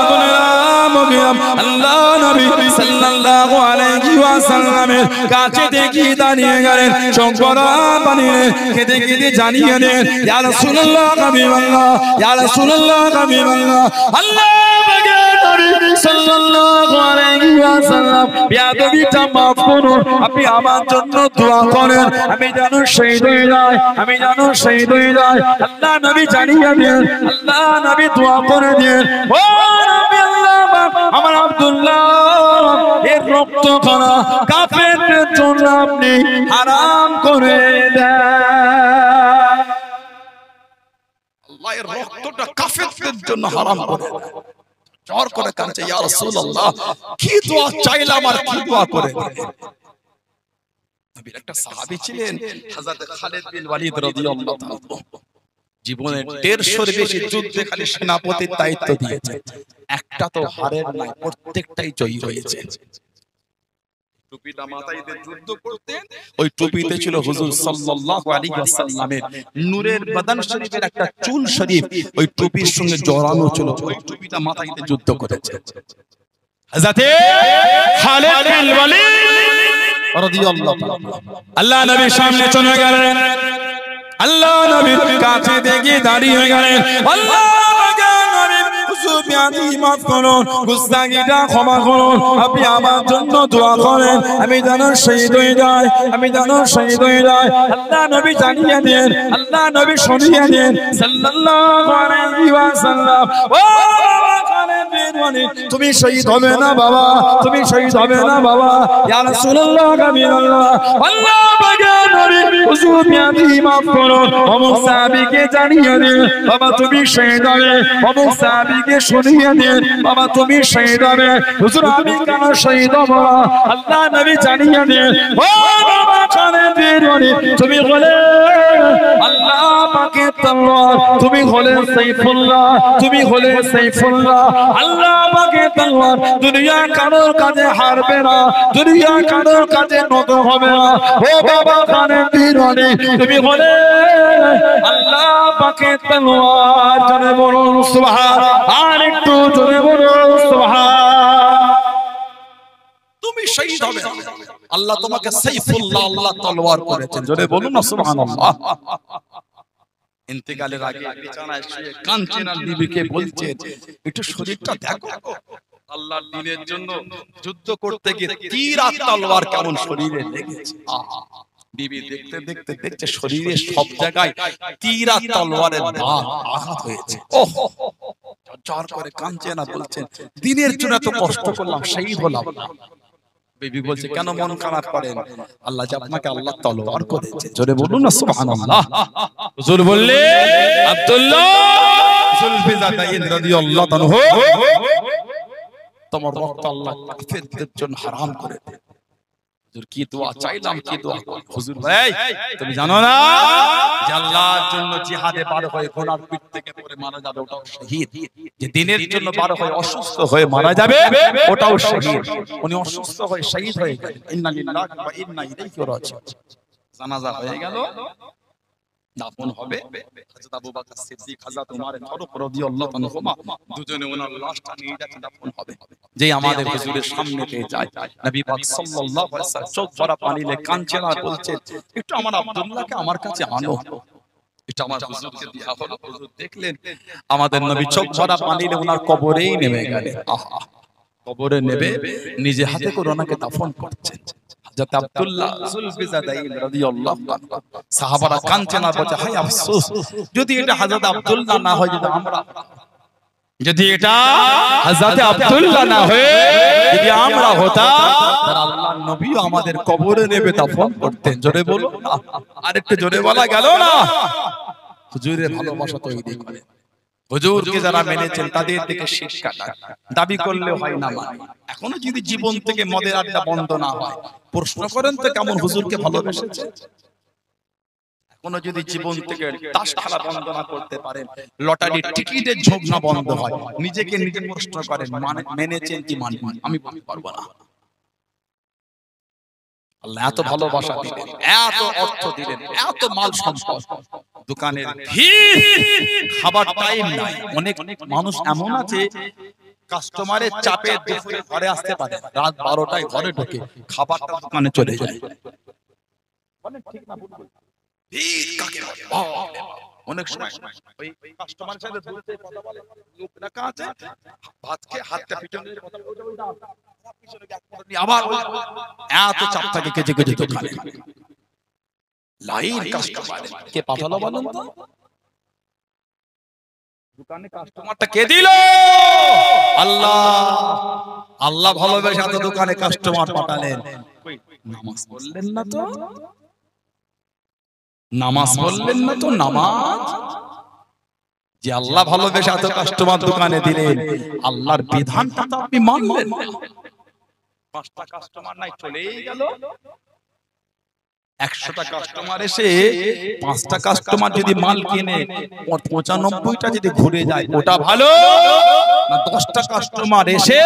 বোনেরা মগিয়াম আল্লাহ নবী সাল্লাল্লাহু আলাইহি ওয়াসাল্লামের কাছে দেখি দাঁড়িয়ে গেলেন শঙ্করা বানিয়ে কেঁদে কেঁদে জানিয়ে দেন ইয়া রাসূলুল্লাহ হাবিবাল্লাহ ইয়া রাসূলুল্লাহ হাবিবাল্লাহ আল্লাহ নবী সাল্লাল্লাহু আলাইহি ওয়াসাল্লাম বিয়াদবিটা মাফ করুন আপনি আমার জন্য দোয়া করেন আমি যেন শহীদ হয়ে যাই আমি যেন শহীদ হয়ে যাই আল্লাহ নবী জানিয়ে দেন আল্লাহ নবী দোয়া করে দেন ও নবী আল্লাহ আমার আব্দুল্লাহ এর রক্ত করা কাফেরদের জন্য আপনি হারাম করে দেন আল্লাহ এর রক্তটা কাফেরদের জন্য হারাম করে দেন জোর করে কাঁদছে ইয়া রাসূলুল্লাহ কি দোয়া চাইলাম আর কি দোয়া করে দিলেন নবীর একটা সাহাবী ছিলেন হযরত খালিদ বিন ওয়ালিদ রাদিয়াল্লাহু তাআলা জীবনে 150 এর বেশি যুদ্ধে খালি সেনাপতির দায়িত্ব দিয়েছে একটা তো হারের নাই প্রত্যেকটাই জয়ী হয়েছে টুপিটা মাথায় দিয়ে যুদ্ধ করতেন ওই টুপিতে ছিল হুজুর সাল্লাল্লাহু আলাইহি ওয়াসাল্লামের নূরের বদন শরীফের একটা চুল শরীফ ওই টুপির সঙ্গে জড়ানো ছিল ওই টুপিটা মাথায় দিয়ে যুদ্ধ করেছে হযরত খালিদ বিন ওয়ালিদ রাদিয়াল্লাহু তাআলা আল্লাহ নবীর সামনে চলে গেলেন আল্লাহ নবীর কাছে দেখে দাঁড়িয়ে গেলেন আল্লাহ মাফ করুন গুস্তাখিটা ক্ষমা করুন আপনি আমার জন্য দোয়া করেন আমি যেন শহীদ হয়ে যাই আমি যেন শহীদ হয়ে যাই আল্লাহ নবী জানিয়ে দেন আল্লাহ নবী শুনিয়ে দেন সাল্লাল্লাহু আলাইহি ওয়াসাল্লাম ও খালিদ দিওয়ানি তুমি শহীদ হবে না বাবা, তুমি শহীদ হবে না বাবা। ইয়া রাসূলুল্লাহ কাবিরাল্লাহ আল্লাহ পাকের নবী হুজুর মিয়াদি মাফ করো, অমুক সাহাবীকে জানিয়ে দিন বাবা তুমি শহীদ হবে, অমুক সাহাবীকে শুনিয়ে দিন বাবা তুমি শহীদ হবে। হুজুর আমি কেন শহীদ হব? আল্লাহ নবী জানিয়ে দিন ও বাবা খানের দিওয়ানি তুমি হলে আল্লাহ পাকের তলোয়ার, তুমি হলে সাইফুল্লাহ, তুমি হলে সাইফুল্লাহ। আল্লাহ পাকের তলোয়ার দুনিয়া কারোর কাছে হারবে না, দুনিয়া কারোর কাছে নত হবে না। ও বাবা খানের দিওয়ানি তুমি হলে আল্লাহ পাকের তলোয়ার। জোরে বলুন সুবহান, আর একটু জোরে বলুন সুবহান। তুমি শহীদ হবে, আল্লাহ তোমাকে সাইফুল্লাহ আল্লাহ তলোয়ার করেছেন। জোরে বলুন না সুবহানাল্লাহ। ইন্তেকালের আগে বিছানায় শুয়ে কাঁদছেন আর বিবিকে বলছেন একটু শরীরটা দেখো, আল্লাহর দ্বীনের জন্য যুদ্ধ করতে গিয়ে তীর আর তলোয়ার কেমন শরীরে লেগেছে। বিবি দেখতে দেখতে দেখছে শরীরের সব জায়গায় তীর আর তলোয়ারের দাগ আঘাত হয়েছে। ওহ ঝরঝর করে কাঁদছেন আর বলছেন দ্বীনের জন্য এত কষ্ট করলাম, শহীদ হলাম না। বিবি বলছে কেন মন খারাপ করেন, আল্লাহ যে আপনাকে আল্লাহ তলোয়ার করেছে। জোরে বলুন না সুবহানাল্লাহ। হুজুর বললে আব্দুল্লাহ জুলফিজাতাইন রাদিয়াল্লাহু আনহু তোমার রক্ত আল্লাহ কাফেরদের জন্য হারাম করে দেন। হুজুর কি দোয়া চাইলাম, কি দোয়া। হুজুর ভাই তুমি জানো না যে আল্লাহর জন্য জিহাদে বার হয়ে ঘোড়ার পিঠ থেকে পড়ে মারা যাবে ওটাও শহীদ, যে দ্বীনের জন্য বার হয়ে অসুস্থ হয়ে মারা যাবে ওটাও শহীদ। উনি অসুস্থ হয়ে শহীদ হয়ে গেলেন। ইন্না লিল্লাহি ওয়া ইন্না ইলাইহি রাজিউন। জানাজা হয়ে গেল, দাফন হবে। হযরত আবু বকর সিদ্দিক, হযরত ওমর ফারুক রাদিয়াল্লাহু আনহুমা দুজনে ওনার লাশটা নিয়ে যাচ্ছে, দাফন হবে। যে আমাদের হুজুরের সামনে পেয়ে যায়, নবী পাক সাল্লাল্লাহু আলাইহি ওয়াসাল্লাম চোখ ভরা পানিতে কাঁদছেন আর বলছেন একটু আমার আব্দুল্লাহকে আমার কাছে আনো। এটা আমার হুজুরকে দেয়া হলো। হুজুর দেখলেন আমাদের নবী চোখ ভরা পানিতে ওনার কবরেই নেমে গেলেন। আহা, কবরে নেবে নিজে হাতে করে ওনাকে দাফন করছেন। হযরত আব্দুল্লাহ জুলফিজাতাইন রাদিয়াল্লাহু আনহু সাহাবারা কাঁদছেন আর বলছে হায় আফসোস, যদি এটা হযরত আব্দুল্লাহ না হয়, যদি এটা হযরত আব্দুল্লাহ না হয়ে যদি আমরা হতাম তাহলে আল্লাহর নবীও আমাদের কবরে নেবে দাফন করতেন। জোরে বলো, আরেকটু জোরে বলা গেল না? হুজুরের ভালোবাসা তৈরি করে। হুজুরকে যারা মেনেছেন তাদের দিকে শিক্ষা দাবি করলে হয় না মানে। এখনো যদি জীবন থেকে মদের আড্ডা বন্ধ না হয়, প্রশ্ন করেন তো কেমন হুজুরকে ভালোবেসেছে। এখনো যদি জীবন থেকে তাস খেলা বন্ধ না করতে পারেন, লটারি টিকিটের ঝোঁক না বন্ধ হয়, নিজেকে নিজে প্রশ্ন করেন মেনেছেন কি মানবেন? আমি পারবো না। আল্লাহ এত ভালোবাসা দিলেন, এত অর্থ দিলেন, এত মাল সম্পদ, দোকানের ভিড়, খাবার টাইম নাই। অনেক মানুষ এমন আছে কাস্টমারের চাপে দুপুরে ঘরে আসতে পারে, রাত 12টায় ঘরে ঢোকে, খাবারটা দোকানে চলে যায়। ঠিক না? ভিড় কাকে বলে? অনেক সময় ওই কাস্টমারের সাথে বলতে কথা বলে, লোক রাখা আছে, ভাতকে হাতটা পিছনে কথা বলে আবার এত চাপ থাকে কেজে কেজে দোকানে। লাইন কাস্টমার কে পাঠালো বলেন তো? দোকানে কাস্টমারটা কে দিল? আল্লাহ। আল্লাহ ভালোবেসে এত দোকানে কাস্টমার পাঠালেন। নামাজ পড়লেন না তো? নামাজ পড়লেন না তো? নামাজ যে আল্লাহ ভালোবেসে এত কাস্টমার দোকানে দিলেন, আল্লাহর বিধানটা তো আপনি মানলেন না। 5টা কাস্টমার নাই চলেই গেল। 100টা কাস্টমার এসে 5টা কাস্টমার যদি মাল কিনে 95টা যদি ঘুরে যায় ওটা ভালো না 10টা কাস্টমার এসে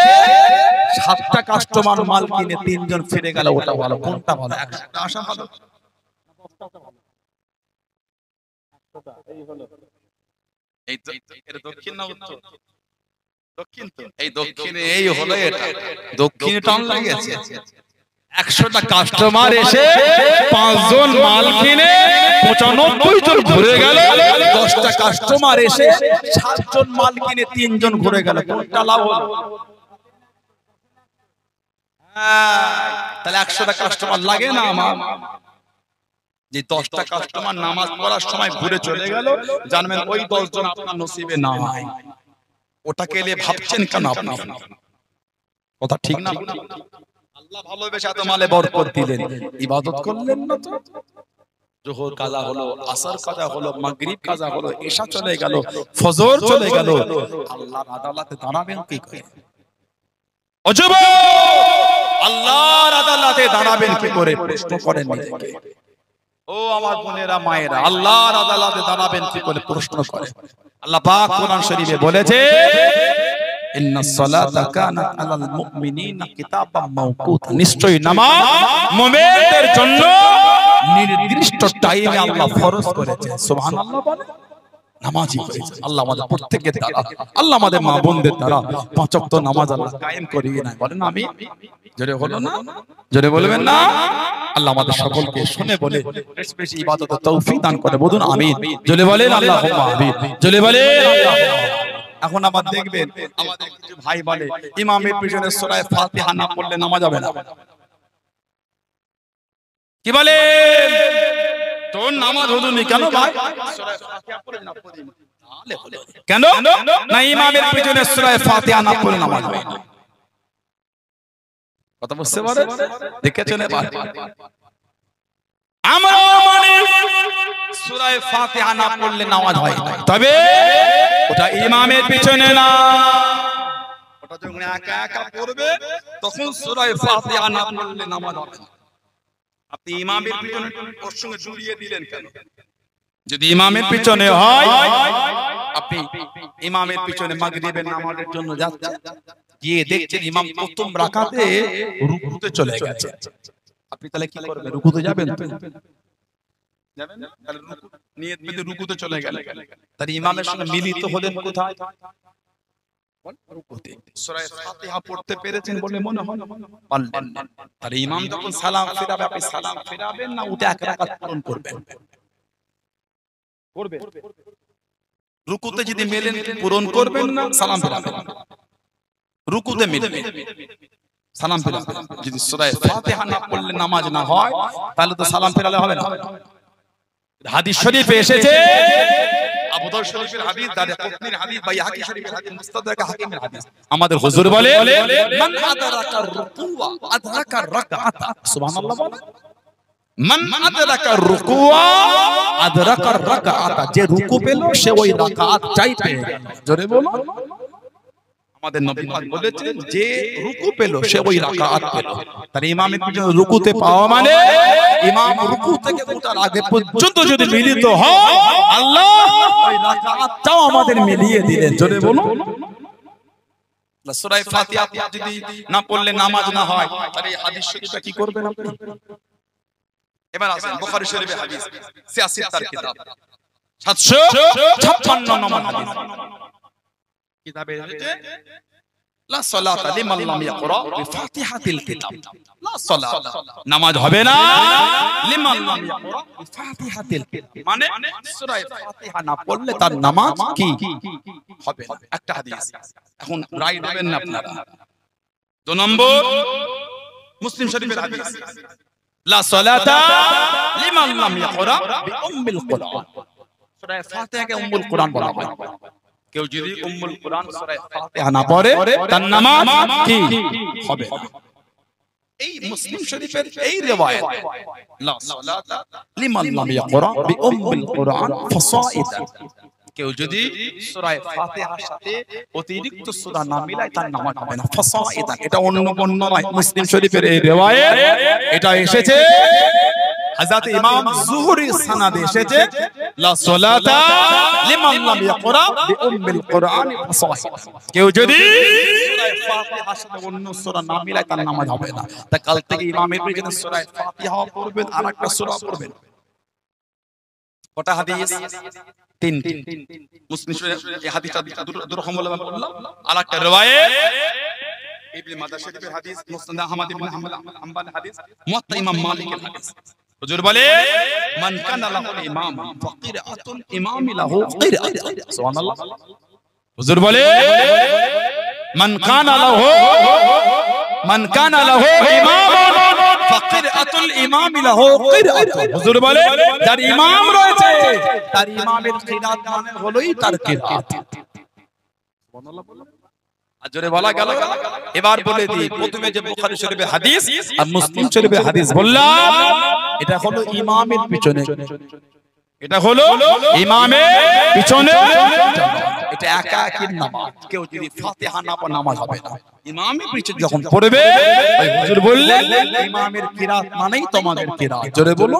7টা কাস্টমার মাল কিনে 3 জন ফিরে গেল ওটা ভালো? কোনটা ভালো? 100টা আসা ভালো? এই তো এর দক্ষিণ না উত্তর? দক্ষিণ তো। এই দক্ষিণে এই হলো এটা, দক্ষিণে টান লেগেছে। 100টা কাস্টমার এসে 5 জন মাল কিনে 95 জন ঘুরে গেল, 10টা কাস্টমার এসে 7 জন মাল কিনে 3 জন ঘুরে গেল, কোনটা লাভ হলো? তাহলে 100টা কাস্টমার লাগে না আমার? যে 10টা কাস্টমার নামাজ পড়ার সময় ঘুরে চলে গেল, জানবেন ওই 10 জন আপনার নসিবে নাই। ওটাকে নিয়ে ভাবছেন কেন আপনি? কথা ঠিক না? আল্লাহ ভালোবেসে এত মালে বরকত দিলেন, ইবাদত করলেন না তো? জোহর কাজা হলো, আসর কাজা হলো, মাগরিব কাজা হলো, ইশা চলে গেল, ফজর চলে গেল, আল্লাহর আদালতে দাঁড়াবেন কি করে? ও যুবক, আল্লাহর আদালতে দাঁড়াবেন কি করে? প্রশ্ন করেন নিজেকে। ও আমার বোনেরা মায়েরা, আল্লাহর আদালতে দাঁড়াবেন কি করে? প্রশ্ন করেন। আল্লাহ পাক কোরআন শরীফে বলেছে, ইন্নাস সালাতা কানাত আলাল মুমিনিনা কিতাবাম মাওকুতা, নিশ্চয়ই নামাজ মুমিনদের জন্য নির্দিষ্ট টাইমে আল্লাহ ফরজ করেছেন। সুবহানাল্লাহ বলে নামাজি করেছেন আল্লাহ আমাদের প্রত্যেকের দ্বারা, আল্লাহ আমাদের মা বোনদের দ্বারা পাঁচ ওয়াক্ত নামাজ আল্লাহ কায়েম করিয়ে নেয়। বলেন আমি জোরে হলো না? জোরে বলবেন না? আল্লাহ আমাদের সকলকে শুনে বলে বেশি বেশি ইবাদতের তৌফিক দান করে। বলুন আমিন। জোরে বলেন আল্লাহুম্মা আমিন। জোরে বলেন আল্লাহুম্মা। এখন আবার দেখবেন আমাদের কিছু ভাই বলে ইমামের পিছনে সূরা ফাতিহা না পড়লে নামাজ হবে না। কি বলে? তোর নামাজ হলো না কেন ভাই? সূরা ফাতিহা পড়ে না পড়ি কেন? না ইমামের পিছনে সূরা ফাতিহা না পড়লে নামাজ হবে না। কথা বুঝতে পারেন? দেখেছেন এবার আমরা মানে সূরা ফাতিহা না পড়লে নামাজ হয় না, তবে ওটা ইমামের পিছনে না, ওটা যখন একা একা পড়বে তখন সূরা ফাতিহা না পড়লে নামাজ হবে না। আপনি ইমামের পিছনে ওর সঙ্গে জড়িয়ে দিলেন কেন? যদি ইমামের পিছনে হয়, আপনি ইমামের পিছনে মাগরিবের নামাজের জন্য যাচ্ছেন, গিয়ে দেখছেন ইমাম প্রথম রাকাতে রুকুতে চলে গেছে, আপনি তাহলে কি করবেন? রুকুতে যাবেন তো? যাবেন না? তাহলে রুকু নিয়ত বেঁধে রুকুতে চলে গেলেন, তাহলে ইমামের সঙ্গে মিলিত হলেন কোথায়? রুকুতে। সূরা ফাতিহা পড়তে পেরেছেন বলে মনে হয়? পারলেন না। তাহলে ইমাম যখন সালাম ফিরাবে, আপনি সালাম ফিরাবেন না উঠে এক রাকাত পূরণ করবেন? করবেন। রুকুতে যদি মেলেন পূরণ করবেন না সালাম ফিরাবেন? রুকুতে মিলবে সালাম ফিরাবেন। যদি সূরা ফাতিহা না পড়লে নামাজ না হয়, তাহলে তো সালাম ফিরালে হবে না। হাদিস শরীফে এসেছে, আবু দাউদ শরীফের হাদিস, দারকুতনির হাদিস, বাইহাকি শরীফের হাদিস, মুস্তাদরাক হাকিমের হাদিস, আমাদের হুজুর বলে মান আদরাকা রুকুআ আদরাকা রাকাআত। সুবহানাল্লাহ বলে মান আদরাকা রুকুআ আদরাকা রাকাআত, যে রুকু পেল সে ওই রাকাতটাই পেয়ে গেল। জোরে বলো। আমাদের নবী পাক বলেছেন যে রুকু পেল সে ওই রাকাত পেল। তার ইমামের পিছনে রুকুতে পাওয়া মানে ইমাম রুকু থেকে ওঠার আগে পর্যন্ত যদি মিলিত হয়, আল্লাহ ওই রাকাতটাও আমাদের মিলিয়ে দিলেন। জোরে বলো। সূরা ফাতিহা যদি না পড়লে নামাজ না হয়, তাহলে এই হাদিস শরীফটা কি করবেন আপনি? এবার আসেন বুখারী শরীফের হাদিস 86 তার কিতাব 756 নম্বর হাদিস কিতাবে এসেছে, লা সালাতা লিমান লাম ইয়াকরা বিফাতিহাতিল কিতাব। লা সালাত, নামাজ হবে না লিমান লাম ইয়াকরা বিফাতিহাতিল কিতাব, মানে সূরা ফাতিহা না পড়লে তার নামাজ কি হবে না। একটা হাদিস, এখন রায় দেবেন না আপনারা। 2 নম্বর মুসলিম শরীফের হাদিস, লা সালাতা লিমান লাম ইয়াকরা বিউম্মিল কুরআন। সূরা ফাতিহাকে উম্মুল কুরআন বলা হয়। কেউ যদি উম্মুল কুরআন সূরা ফাতিহা না পড়ে তার নামাজ কি হবে না। এই মুসলিম শরীফের এই riwayat, লা সালাতা লিমান লাম ইয়াকরা বিউম্মিল কুরআন ফাসাইদা, কেউ যদি সূরা ফাতিহার সাথে অতিরিক্ত সূরা না মিলায় তার নামাজ হবে না। ফাসাইদা, এটা অন্য বর্ণনা নয়, মুসলিম শরীফের এই riwayat, এটা এসেছে হযরত ইমাম যুহরি সানাদে এসেছে, লা সালাতা লিমান লাম ইয়াকরা বিউম্মিল কুরআন ফাসাইদা, কেউ যদি সূরা ফাতিহার সাথে অন্য সূরা না মিলায় তার নামাজ হবে না। তা কাল থেকে ইমামের পিছনে সূরা ফাতিহা পড়বেন আর একটা সূরা পড়বেন। কটা হাদিস? 3টি। মুসলিম শরীফের এই হাদিসটা দুটো রকম বলে বললাম। আরেকটা riwayat ইবনে মাজাহ শরীফের হাদিস, মুসনাদ আহমদ ইবনে হাম্বলের হাদিস, মুওয়াত্তা ইমাম মালিকের হাদিস। হুজুর বলে মান কানা লাহু ইমাম ফাকিরাতুল ইমামি লাহু কিরাত। সুবহানাল্লাহ। হুজুর বলে মান কানা লাহু ইমাম ফাকিরাতুল ইমামি লাহু কিরাত। হুজুর বলে যার ইমাম রয়েছে তার ইমামের কিরাত মানে হলোই তার কিরাত। আর জোরে বলা গেল। এবার বলে দিই, প্রথমে যে বুখারী শরীফের হাদিস আর মুসলিম শরীফের হাদিস বললাম, এটা হলো ইমামের পিছনে, এটা হলো ইমামের পিছনে, এটা একা একির নামাজ। কেউ যদি ফাতিহা না পড়ে নামাজ হবে না। ইমামের পিছনে যখন পড়বে, হুজুর বললেন ইমামের কিরাত মানেই তোমাদের কিরাত। জোরে বলো।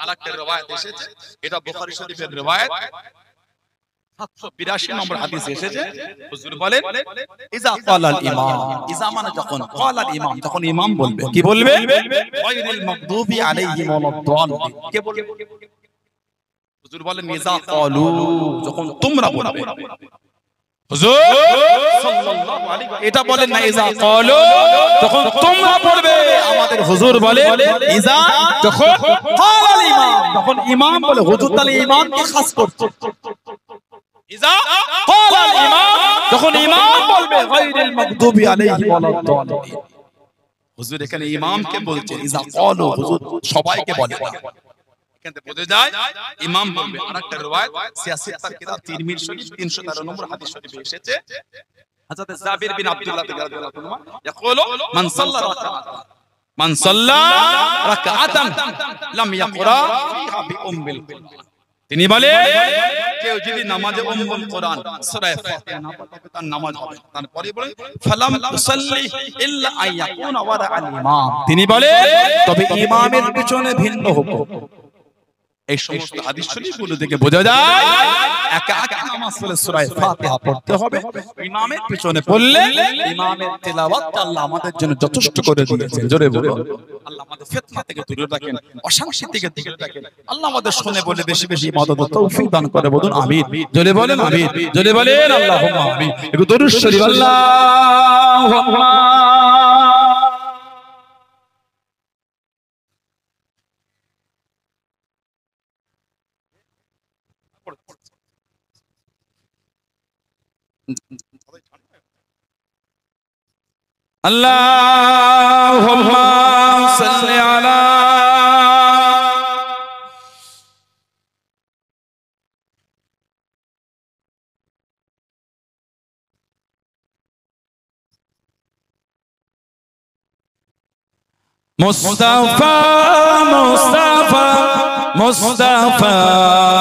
আরেকটা riwayat এসেছে, এটা বুখারী শরীফের riwayat 782 নম্বর হাদিসে এসেছে। হুজুর বলেন ইজা ক্বালাল ইমাম, ইজা মানে যখন, ক্বালাল ইমাম যখন ইমাম বলবে, কি বলবে? গায়রিল মাগদুবি আলাইহিম ওয়ালাদ-দাল্লিন। কে বলবে? হুজুর বলেন ইজা ক্বালু, যখন তোমরা বলবে। হুজুর সাল্লাল্লাহু আলাইহি ওয়া, এটা বলেন না ইজা ক্বালু, তখন তোমরা পড়বে। আমাদের হুজুর বলেন ইজা, যখন ক্বালাল ইমাম, যখন ইমাম বলে। হুজুর তাহলে ইমামকে খাস করছে। ইজা ক্বালাল ইমাম, যখন ইমাম বলবে গায়রিল মাগদুবি আলাইহিম ওয়ালাদ-দাল্লিন। হুজুর এখানে ইমামকে বলছেন ইজা ক্বালু, হুজুর সবাইকে বলে না। এখানে বোঝা যায় ইমাম বলবে। আরেকটা riwayat 86 তার কিতাব তিরমিজি শরীফ 313 নম্বর হাদিস শরীফে এসেছে, হযরত জাবির বিন আব্দুল্লাহ রাদিয়াল্লাহু আনহু ইয়াকুলু মান সাল্লা রাকাতান লাম ইয়াকরা ফিহা বিউম্মিল কুরআন। তিনি বলে কেউ যদি নামাজে উম্মুল কুরআন সূরা ফাতিহা না পড়ে তার নামাজ হবে। তারপরে বলে ফালাম তুসাল্লি ইল্লা আইয়াকুনা ওয়ারা আল ইমাম। তিনি বলে তবে ইমামের পিছনে ভিন্ন হুকুম। এই সমস্ত হাদিস শরীফগুলো থেকে বোঝা যায় একা একা নামাজ পড়লে সূরা ফাতিহা পড়তে হবে। ইমামের পিছনে পড়লে ইমামের তেলাওয়াত আল্লাহ আমাদের জন্য যথেষ্ট করে দিয়েছেন। জোরে বলুন। আল্লাহ আমাদের ফিতনা থেকে দূরে রাখেন, অশান্তি থেকে দূরে রাখেন। আল্লাহ আমাদের শুনে বলে বেশি বেশি ইবাদত ও তৌফিক দান করে। বলুন আমিন। জোরে বলেন আমিন। জোরে বলেন আল্লাহুম্মা আমিন। একটু দরুদ শরীফ আল্লাহুম্মা। আল্লাহুম্মা সাল্লি আলা মুস্তাফা মুস্তাফা মুস্তাফা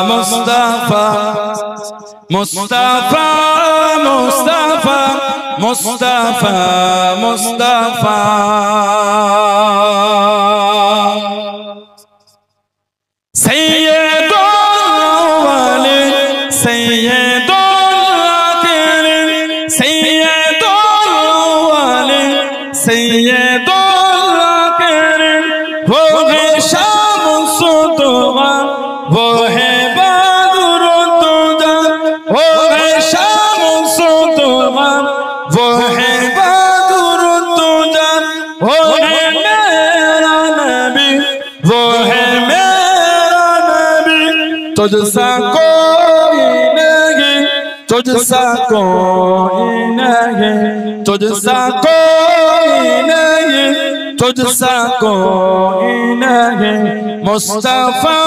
মুস্তাফা মুস্তাফা মুস্তাফা মুস্তাফা মুস্তাফা সাইয়্যিদুল আওয়ালিন সাইয়্যিদুল আখিরিন সাইয়্যিদুল আওয়ালিন সাইয়্যিদুল আখিরিন वो है শামসুদ্দোহা वो है बदरुद्दোজা वो है শামসুদ্দোহা वो है बदरुद्दोजा वो है मेरा नबी वो है मेरा नबी तुझसा कोई नहीं तुझसा कोई नहीं तुझसा कोई नहीं तुझसा कोई नहीं मुस्तफा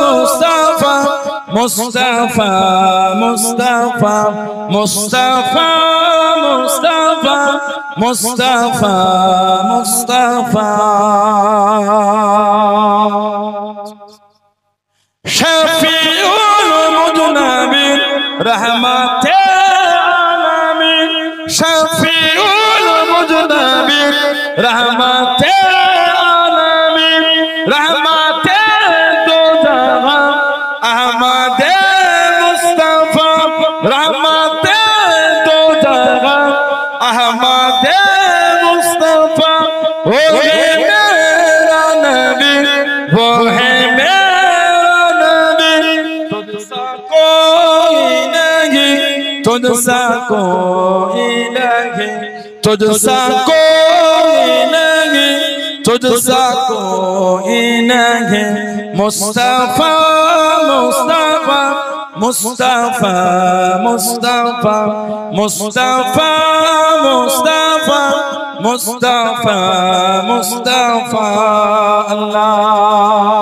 मुस्तफा मुस्तफा मुस्तफा मुस्तफा मुस्तफा मुस्तफा मुस्तफा शफीउल मुजनबिन रहमते आलमीन शफीउल मुजनबिन रहमते आलमीन रहमते दो जहां अहमदे मुस्तफा रहमते दो जहां अहमदे मुस्तफा वो है मेरा नबी वो है मेरा नबी तुझसा कोई नहीं तुझसा कोई नहीं तुझसा कोई नहीं तुझसा कोई नहीं मुस्तफा मुस्तफा मुस्तफा मुस्तफा मुस्तफा मुस्तफा मुस्तफा मुस्तफा अल्लाहुम्मा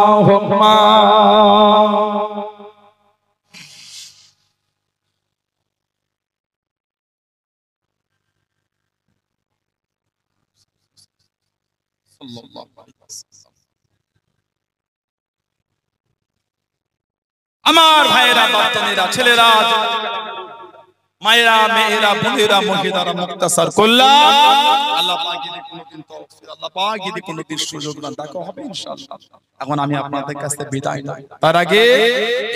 আমার ভাইয়েরা, বাচ্চারা, ছেলেরা, মায়েরা, মেয়েরা, বোনেরা, মহিলারা, মুক্তাসার করলাম। আল্লাহ পাক যদি কোনোদিন তৌফিক, আল্লাহ পাক যদি কোনোদিন সুযোগ দেন, দেখা হবে ইনশাআল্লাহ। এখন আমি আপনাদের কাছ থেকে বিদায় নিই। তার আগে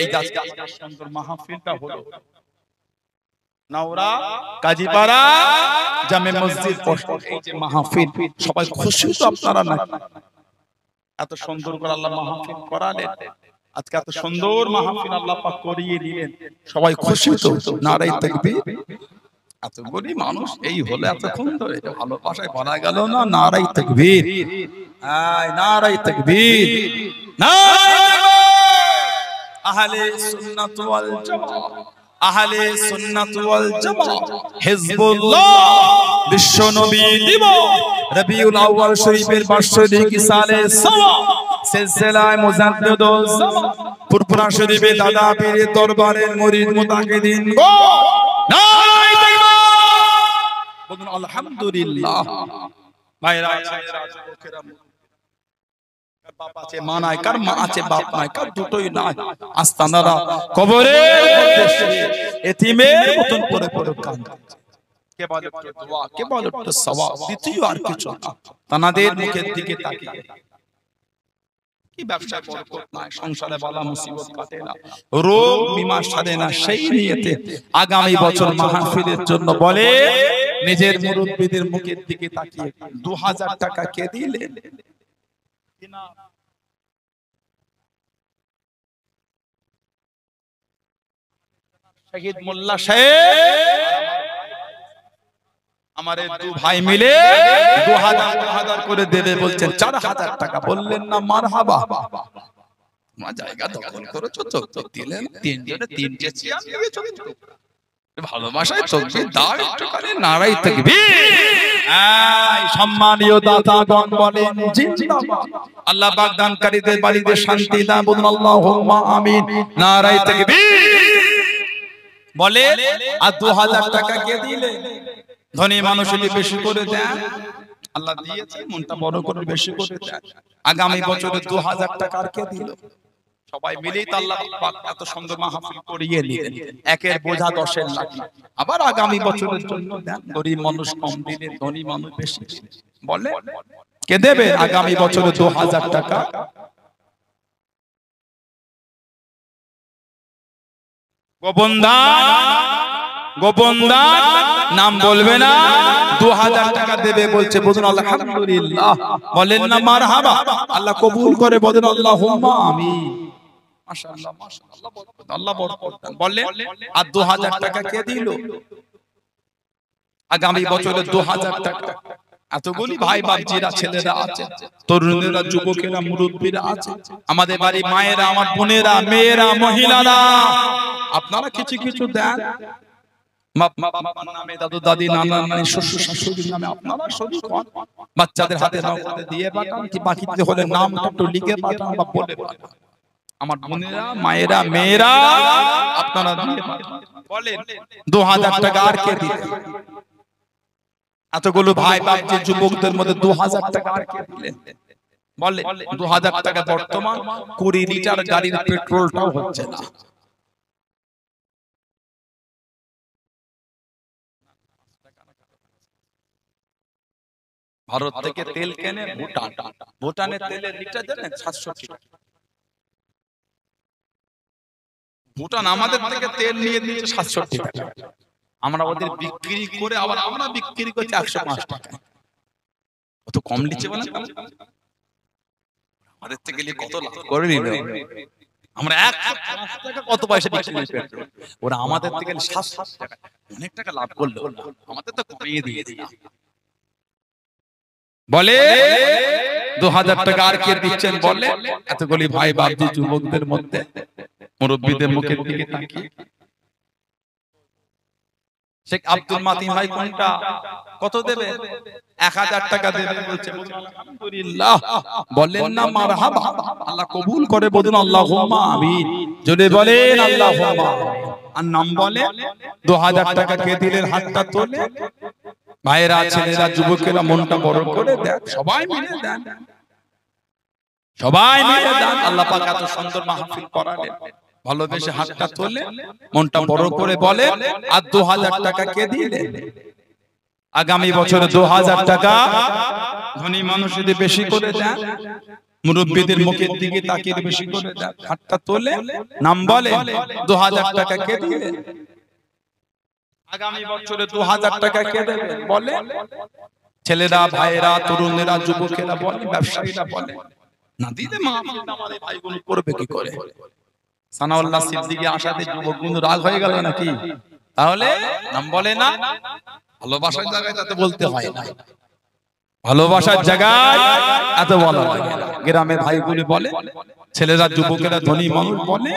এই গাছটা সুন্দর মাহফিলটা হলো নাওরা কাজীপাড়া জামে মসজিদ এই যে মাহফিল, সবাই খুশি তো আপনারা না? এত সুন্দর করে আল্লাহ মাহফিল করালেন, আজকে এত সুন্দর মাহফিল আল্লাহ পাক করিয়ে দিলেন, সবাই খুশি তো? নারাই তাকবীর। এতগুলি মানুষ এই হলে এতক্ষণ ধরে ভালোবাসায় ভরা গেল না? নারাই তাকবীর, নারাই তাকবীর, আহলে সুন্নাত ওয়াল জামাত, আহলে সুন্নাত ওয়াল জামাত, হিজবুল্লাহ, বিশ্ব নবী দিবস, রবিউল আউয়াল শরীফের বার্ষিক সালে সওয়া, সিলসিলায়ে মুজাদ্দিদুজ জামান, ফুরফুরা শরীফে দাদা পীরের দরবারের মুরিদ মুতাকিদিন গো, নারায়ে তাকবীর, বলুন আলহামদুলিল্লাহ। ভাইরা, ছেলেরা, যুবকেরা, কার বাপ আছে মা নাই, কার মা আছে বাপ নাই, কার দুটোই নাই, আস্তানারা কবরের মধ্যে এতিমের মতন পড়ে পড়ে কাঁদছে। কে বলে দোয়া, কে বলে সওয়াব, দ্বিতীয় আর কিছু না। তানাদের মুখের দিকে তাকিয়ে কি ব্যবসায় বরকত নাই, সংসারে বালা মুসিবত কাটে না, রোগ বিমার সারে না, সেই নিয়তে আগামী বছর মাহফিলের জন্য বলে নিজের মুরব্বিদের মুখের দিকে তাকিয়ে 2000 টাকা কে দিলেন? শহীদ মোল্লা সাহেব আমার দু ভাই মিলে 2000 করে দেবে বলছেন, 4000 টাকা বললেন না? মারহাবা, তোমার জায়গা দখল করেছো তো, দিলেন তিনজনে তিনটে চেয়ার দিয়েছো, ভালোবাসায় চলবে দাও একটুখানি, নারায়ে তাকবীর। সম্মানীয় দাতাগণ বলেন জিন্দাবাদ। আল্লাহ পাক দানকারীদের বাড়িতে শান্তি দান, বলুন আল্লাহুম্মা আমিন, নারায়ে তাকবীর। বলে আর 2000 টাকা কে দিলে? ধনী মানুষের বেশি করে দেন, আল্লাহ দিয়েছে, মনটা বড় করে বেশি করে দেন। আগামী বছরে 2000 টাকা আর কে দিল? সবাই মিলেই তো আল্লাহ পাক এত সুন্দর মাহফিল করিয়ে নিলেন, একের বোঝা 10-এর লাখ। আবার আগামী বছরের জন্য দেন, গরিব মানুষ কম দিলে, ধনী মানুষ বেশি বলে কে দেবে? আগামী বছরে 2000 টাকা। গোপনদান নাম বলবে না, 2000 টাকা দেবে বলছে, বলুন আলহামদুলিল্লাহ, বলেন না মারহাবা, আল্লাহ কবুল করে, বলেন আল্লাহুম্মা আমিন। মাশাআল্লাহ, মাশাআল্লাহ, আল্লাহ বরকত দেন। বলে আর 2000 টাকা কে দিল? আগামী বছরে 2000 টাকা। এতগুলি ভাই বাপজিরা, ছেলেরা আছে, তরুণেরা, যুবকেরা, মুরব্বীরা আছে, আমাদের বাড়ি মায়েরা, আমার বোনেরা, মেয়েরা, মহিলারা, আপনারা কিছু কিছু দেন। নামে দাদু দাদি, নানা নানি, শ্বশুর শাশুড়ির নামে আপনারা শরীক হন, বাচ্চাদের হাতে নগদে দিয়ে পাঠান, কি বাকিতে হলে নামটা একটু লিখে পাঠান বা বলে পাঠান। আমার বোনেরা, মায়েরা, মেয়েরা, আপনারা দিয়ে পাঠান। বলেন 2000 টাকা আর কে দিলেন? এতগুলো ভাই বাপজি যুবকদের মধ্যে 2000 টাকা আর কে দিলেন? বলে 2000 টাকা বর্তমান 20 লিটার গাড়ির পেট্রোলটাও হচ্ছে না। ভারত থেকে তেল কেনে ভুটান, ভুটানের তেলের লিটার জানেন 700 টাকা। ভুটান আমাদের থেকে তেল নিয়ে নিচ্ছে 760 টাকা, আমরা ওদের বিক্রি করে আবার আমরা বিক্রি করছি 105 টাকা। কত কম নিচ্ছে বলেন? আমাদের থেকে গেলে কত লাভ করে নিল? আমরা 105 টাকা কত পয়সা বিক্রি করছি, ওরা আমাদের থেকে 700 টাকা, অনেক টাকা লাভ করলো, আমাদের তো কমিয়ে দিয়ে দিল। বলে 2000 টাকা আর কে দিচ্ছেন? বলে এতগুলি ভাই বাপজি যুবকদের মধ্যে, মুরব্বীদের মুখের দিকে তাকিয়ে শেখ আব্দুল মাতিন ভাই কোনটা কত দেবে? 1000 টাকা দেবে বলছে, আলহামদুলিল্লাহ, বলেন না মারহাবা, আল্লাহ কবুল করে, বলুন আল্লাহুম্মা আমিন, যদি বলেন আল্লাহুম্মা। আর নাম বলে 2000 টাকা কে দিলেন? হাতটা তোলে, ভাইরা, ছেলেরা, যুবকেরা মনটা বড় করে দেন, সবাই মিলে দেন, সবাই মিলে দেন। আল্লাহ পাক এত সুন্দর মাহফিল করালেন, ভালোবেসে হাতটা তোলে, মনটা বড় করে বলে, আর 2000 টাকা কে দিলেন? আগামী বছরে 2000 টাকা ধনী মানুষদের বেশি করে দেন, মুরব্বীদের মুখের দিকে তাকিয়ে বেশি করে দেন, হাতটা তোলে, নাম বলে, 2000 টাকা কে দিলেন? আগামী বছরে 2000 টাকা কে দেবেন? বলে ছেলেরা, ভাইয়েরা, তরুণেরা, যুবকেরা বলে, ব্যবসায়ীরা বলে। না দিলে মা আমাদের ভাইগুলো করবে কি করে? সানাউল্লাহ সিদ্দিকী আসাতে যুবক বন্ধু রাগ হয়ে গেল নাকি? তাহলে নাম বলে না, ভালোবাসার জায়গায় তাতে বলতে হয় না, ভালোবাসার জায়গায় এত বলা লাগে না। গ্রামের ভাইগুলো বলে, ছেলেরা, যুবকেরা, ধনী মানুষ বলে,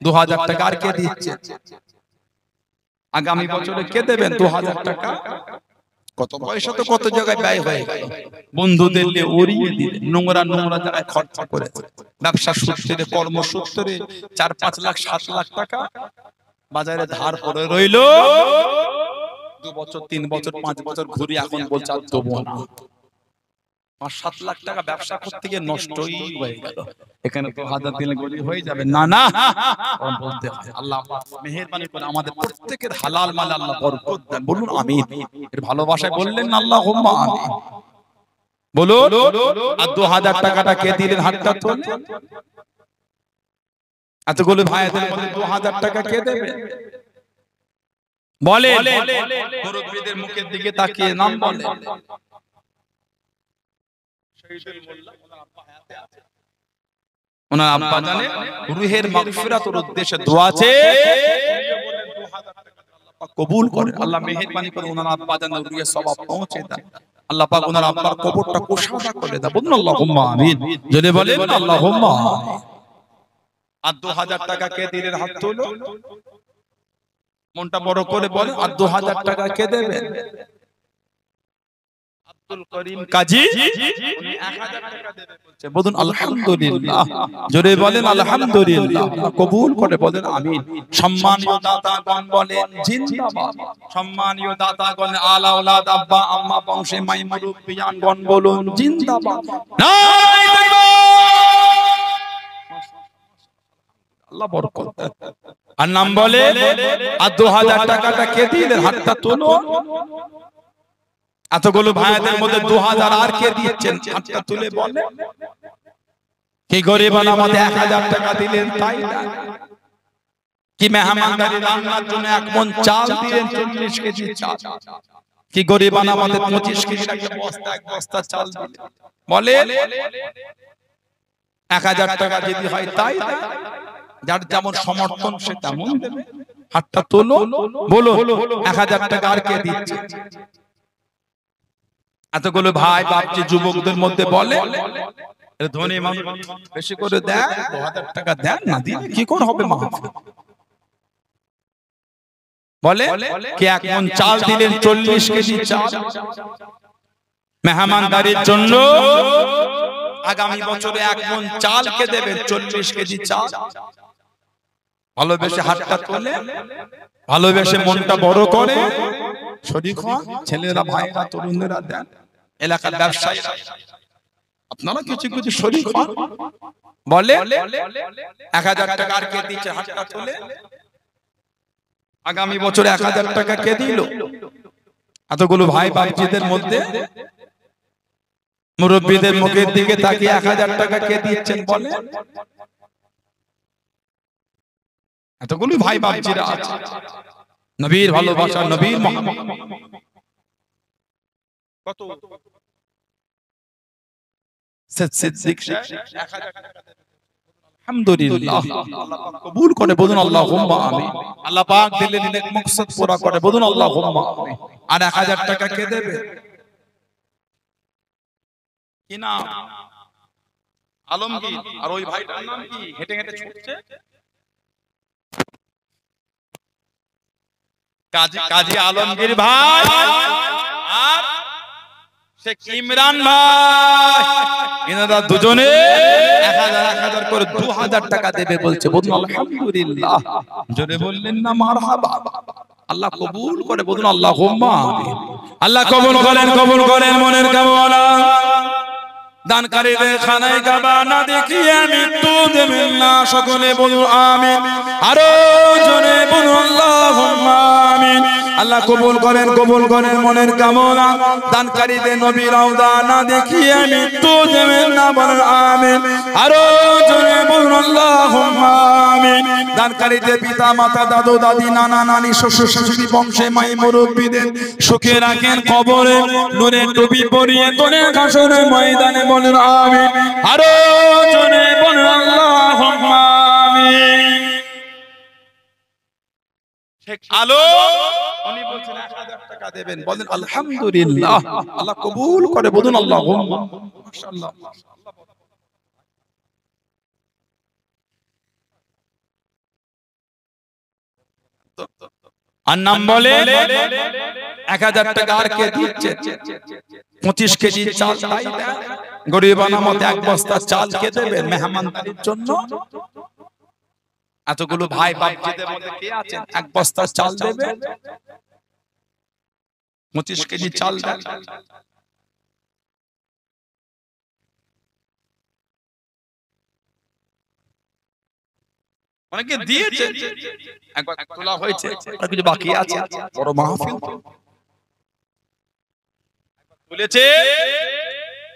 2000 টাকা আর কে দিচ্ছে? আগামী বছরে কে দেবেন 2000 টাকা? কত পয়সা তো কত জায়গায় ব্যয় হয়ে গেল, বন্ধুদের নিয়ে উড়িয়ে দিলেন, নোংরা নোংরা জায়গায় খরচা করে, ব্যবসা সূত্রে, কর্মসূত্রে 4-5 লাখ 7 লাখ টাকা বাজারে ধার পড়ে রইল। 2 বছর 3 বছর 5 বছর ঘুরে এখন বলছে আর দেবো না। 5-7 লাখ টাকা ব্যবসা করতে গিয়ে নষ্টই হয়ে গেল। এখানে 2000 দিলে গরিব হয়ে যাবে না, না বলতে হয়। আল্লাহ মেহেরবানি করে আমাদের প্রত্যেকের হালাল মাল আল্লাহ বরকত দেন, বলুন আমিন। এর ভালোবাসায় বললেন না আল্লাহুম্মা আমিন, বলুন। আর 2000 টাকাটা কে দিলেন? হাতটা তোলে। এতগুলো ভাইদের মধ্যে 2000 টাকা কে দেবে? বলে মুরব্বীদের মুখের দিকে তাকিয়ে নাম বলে। ওনার আব্বা জানে রুহের মাগফিরাতের উদ্দেশ্যে দোয়া আছে, কবুল করে আল্লাহ মেহেরবানি করে ওনার আব্বা জানে রুহের সওয়াব পৌঁছে দেন। আল্লাহ পাক ওনার আব্বার কবরটা কুশাদা করে দেন, বলুন আল্লাহুম্মা আমিন। যদি বলেন আল্লাহুম্মা আমিন। আর 2000 টাকা কে দিলেন? হাত তোলো, মনটা বড় করে বলে, আর 2000 টাকা কে দেবেন? আব্দুল করিম কাজী উনি 1000 টাকা দেবে বলছে, বলুন আলহামদুলিল্লাহ। জোরে বলেন আলহামদুলিল্লাহ। কবুল করে বলেন আমিন। সম্মানীয় দাতাগণ বলেন জিন্দাবাদ। সম্মানীয় দাতাগণ, আলা ওলাদ, আব্বা আম্মা, বংশে মাই মুরব্বিয়ানগণ বলুন জিন্দাবাদ। নারে তাকবীর। আল্লাহ বরকত দেন। আর নাম বলে, আর 2000 টাকাটা কে দিলেন? হাতটা তোলো। এতগুলো ভাইদের মধ্যে 2000 আর কে দিচ্ছেন? হাতটা তুলে বলে। কি গরিবান আমাদের 1000 টাকা দিলেন তাই না? কি মেহমানদারি রান্নার জন্য 1 মণ চাল দিলেন, 40 কেজি চাল। কি গরিবান আমাদের 25 কেজি একটা বস্তা, 1 বস্তা চাল দিলেন। বলে 1000 টাকা যদি হয় তাই না? যার যেমন সমর্থন সে তেমন দেবে। হাতটা তোলো, বলো 1000 টাকা আর কে দিচ্ছে? এতগুলো ভাই বাপজি যুবকদের মধ্যে বলে, ধনী মানুষ বেশি করে দেন, 2000 টাকা দেন, না দিলে কি করে হবে মাহফিল? বলে কে 1 মণ চাল দিলেন, 40 কেজি চাল মেহমানদারির জন্য। আগামী বছরে 1 মণ চাল কে দেবেন? 40 কেজি চাল। ভালোবেসে হাতটা তোলে, ভালোবেসে মনটা বড় করে শরীক হন। ছেলেরা, ভাইরা, তরুণেরা দেন, এলাকার ব্যবসায়ীরা আপনারা কিছু কিছু শরীক হন। বলে 1000 টাকা আর কে দিচ্ছে? হাতটা তোলে। আগামী বছরে 1000 টাকা কে দিল? এতগুলো ভাই বাপজিদের মধ্যে মুরব্বীদের মুখের দিকে তাকিয়ে 1000 টাকা কে দিচ্ছেন? বলে এতগুলো ভাই বাপজিরা আছে। নবীর ভালোবাসা, নবীর মুহাম্মদ কত সিদ্দিক আলহামদুলিল্লাহ। আল্লাহ পাক কবুল করে, বলুন আল্লাহুম্মা আমিন। আল্লাহ পাক দিলেন নেক মাকসাদ পুরা করে, বলুন আল্লাহুম্মা আমিন। আর 1000 টাকা কে দেবে? কি নাম? আলমগীর। আর ওই ভাইটার নাম কি? হেঁটে হেঁটে ছুটছে কাজী আলমগীর ভাই। আর শেখ ইমরান ভাই, এনারা দুজনে 1000 করে 2000 টাকা দেবে বলছে, বলুন আলহামদুলিল্লাহ। জোরে বললেন না মারহাবা। আল্লাহ কবুল করে, বলুন আল্লাহুম্মা আমিন। আল্লাহ কবুল করেন মনের কামনা। দানকারীদের খানায় কাবা না দেখিয়ে মৃত্যু দেবেন না, সকলে বলুন আমিন। আরো জোরে বলুন আল্লাহুম্মা আমিন। আল্লাহ কবুল করেন মনের কামনা। দানকারীদের নবী রওজা না দেখিয়ে মৃত্যু দেবেন না, বলুন আমিন। আরো জোরে বলুন আল্লাহুম্মা আমিন। দানকারীদের পিতা মাতা দাদু দাদি নানা নানি শ্বশুর শাশুড়ি বংশে মাই মুরব্বীদের সুখে রাখেন কবরে, নূরের টুপি পরিয়ে তোলে হাসরের ময়দানে, বলুন আমিন। আরো জোরে বলুন আল্লাহুম্মা আমিন। শেখ আলো উনি বলছেন 1000 টাকা দেবেন, বলেন আলহামদুলিল্লাহ। আল্লাহ কবুল করে, বলুন আল্লাহুম্মা মাশাআল্লাহ। আর নাম বলে 1000 টাকা আর কে দিচ্ছে? 25 কেজি চাল তাই দেন। গরিব আনামত 1 বস্তা চাল কে দেবেন মেহমানদারির জন্য? এতগুলো ভাই বাপজিদের মধ্যে কে আছেন 1 বস্তা চাল দেবে? 25 কেজি চাল দেন। অনেকে দিয়েছে, একবার তোলা হয়েছে, আর কিছু বাকি আছে। বড় মাহফিল তুলেছে,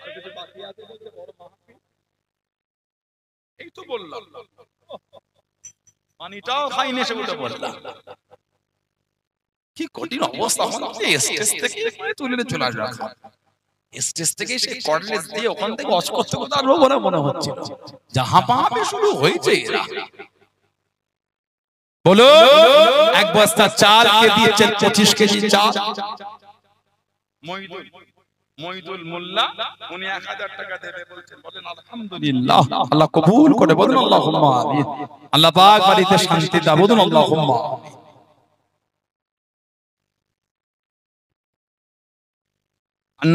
আর কিছু বাকি আছে, বড় মাহফিল। এই তো বললাম, পানিটাও খাইনি এসে উঠে বললাম। কি কঠিন অবস্থা হচ্ছে, স্টেজ থেকে তুলে চলে আসবে। স্টেজ থেকে সে কর্ডলেস দিয়ে ওখান থেকে ওয়াচ করতে করতে আর বড় মনে হচ্ছে যাহা পাবে শুরু হয়েছে। এরা বলো 1 বস্তা চাল কে দিয়েছেন? 25 কেজি চাল। মইদুল মোল্লা উনি 1000 টাকা দেবে বলছেন, বলেন আলহামদুলিল্লাহ। আল্লাহ কবুল করে, বলুন আল্লাহুম্মা আমিন। আল্লাহ পাক বাড়িতে শান্তি দাও, বলুন আল্লাহুম্মা আমিন।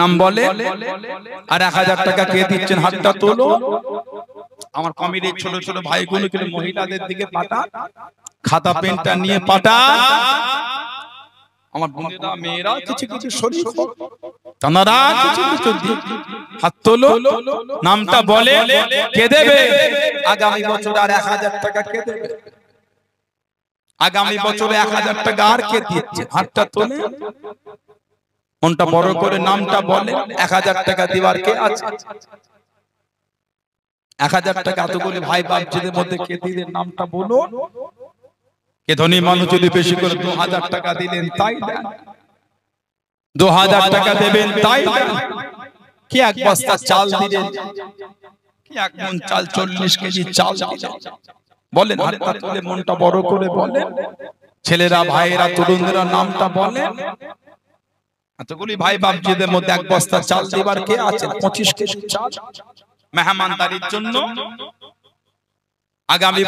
নাম বলে আর 1000 টাকা কে দিচ্ছেন? হাতটা তোলো। আমার কমিটির ছোট ছোট ভাইগুলোকে মহিলাদের দিকে পাঠান, খাতা পেনটা নিয়ে পাঠান। আমার বোনেরা মেয়েরা কিছু কিছু শরীর তারা কিছু কিছু হাত তোলো, নামটা বলে কে দেবে? আগামী বছর আর 1000 টাকা কে দেবে? আগামী বছরে 1000 টাকা আর কে দিচ্ছে? হাতটা তোলে, মনটা বড় করে নামটা বলে। 1000 টাকা দিবার কে আছে? 1000 টাকা এতগুলি ভাই বাপজিদের মধ্যে কে দিলেন? নামটা বলুন। কে ধনী মানুষ যদি বেশি করে 2000 টাকা দিলেন তাই দেন, 2000 টাকা দেবেন তাই দেন। কি 1 বস্তা চাল দিলেন? কি 1 মণ চাল, 40 কেজি চাল দিলেন? বলেন, হাতটা তুলে মনটা বড় করে বলেন। ছেলেরা ভাইয়েরা তরুণরা নামটা বলেন। এতগুলি ভাই বাপজিদের মধ্যে 1 বস্তা চাল দিবার কে আছে? 25 কেজি চাল মেহমানদারির জন্য। আগামী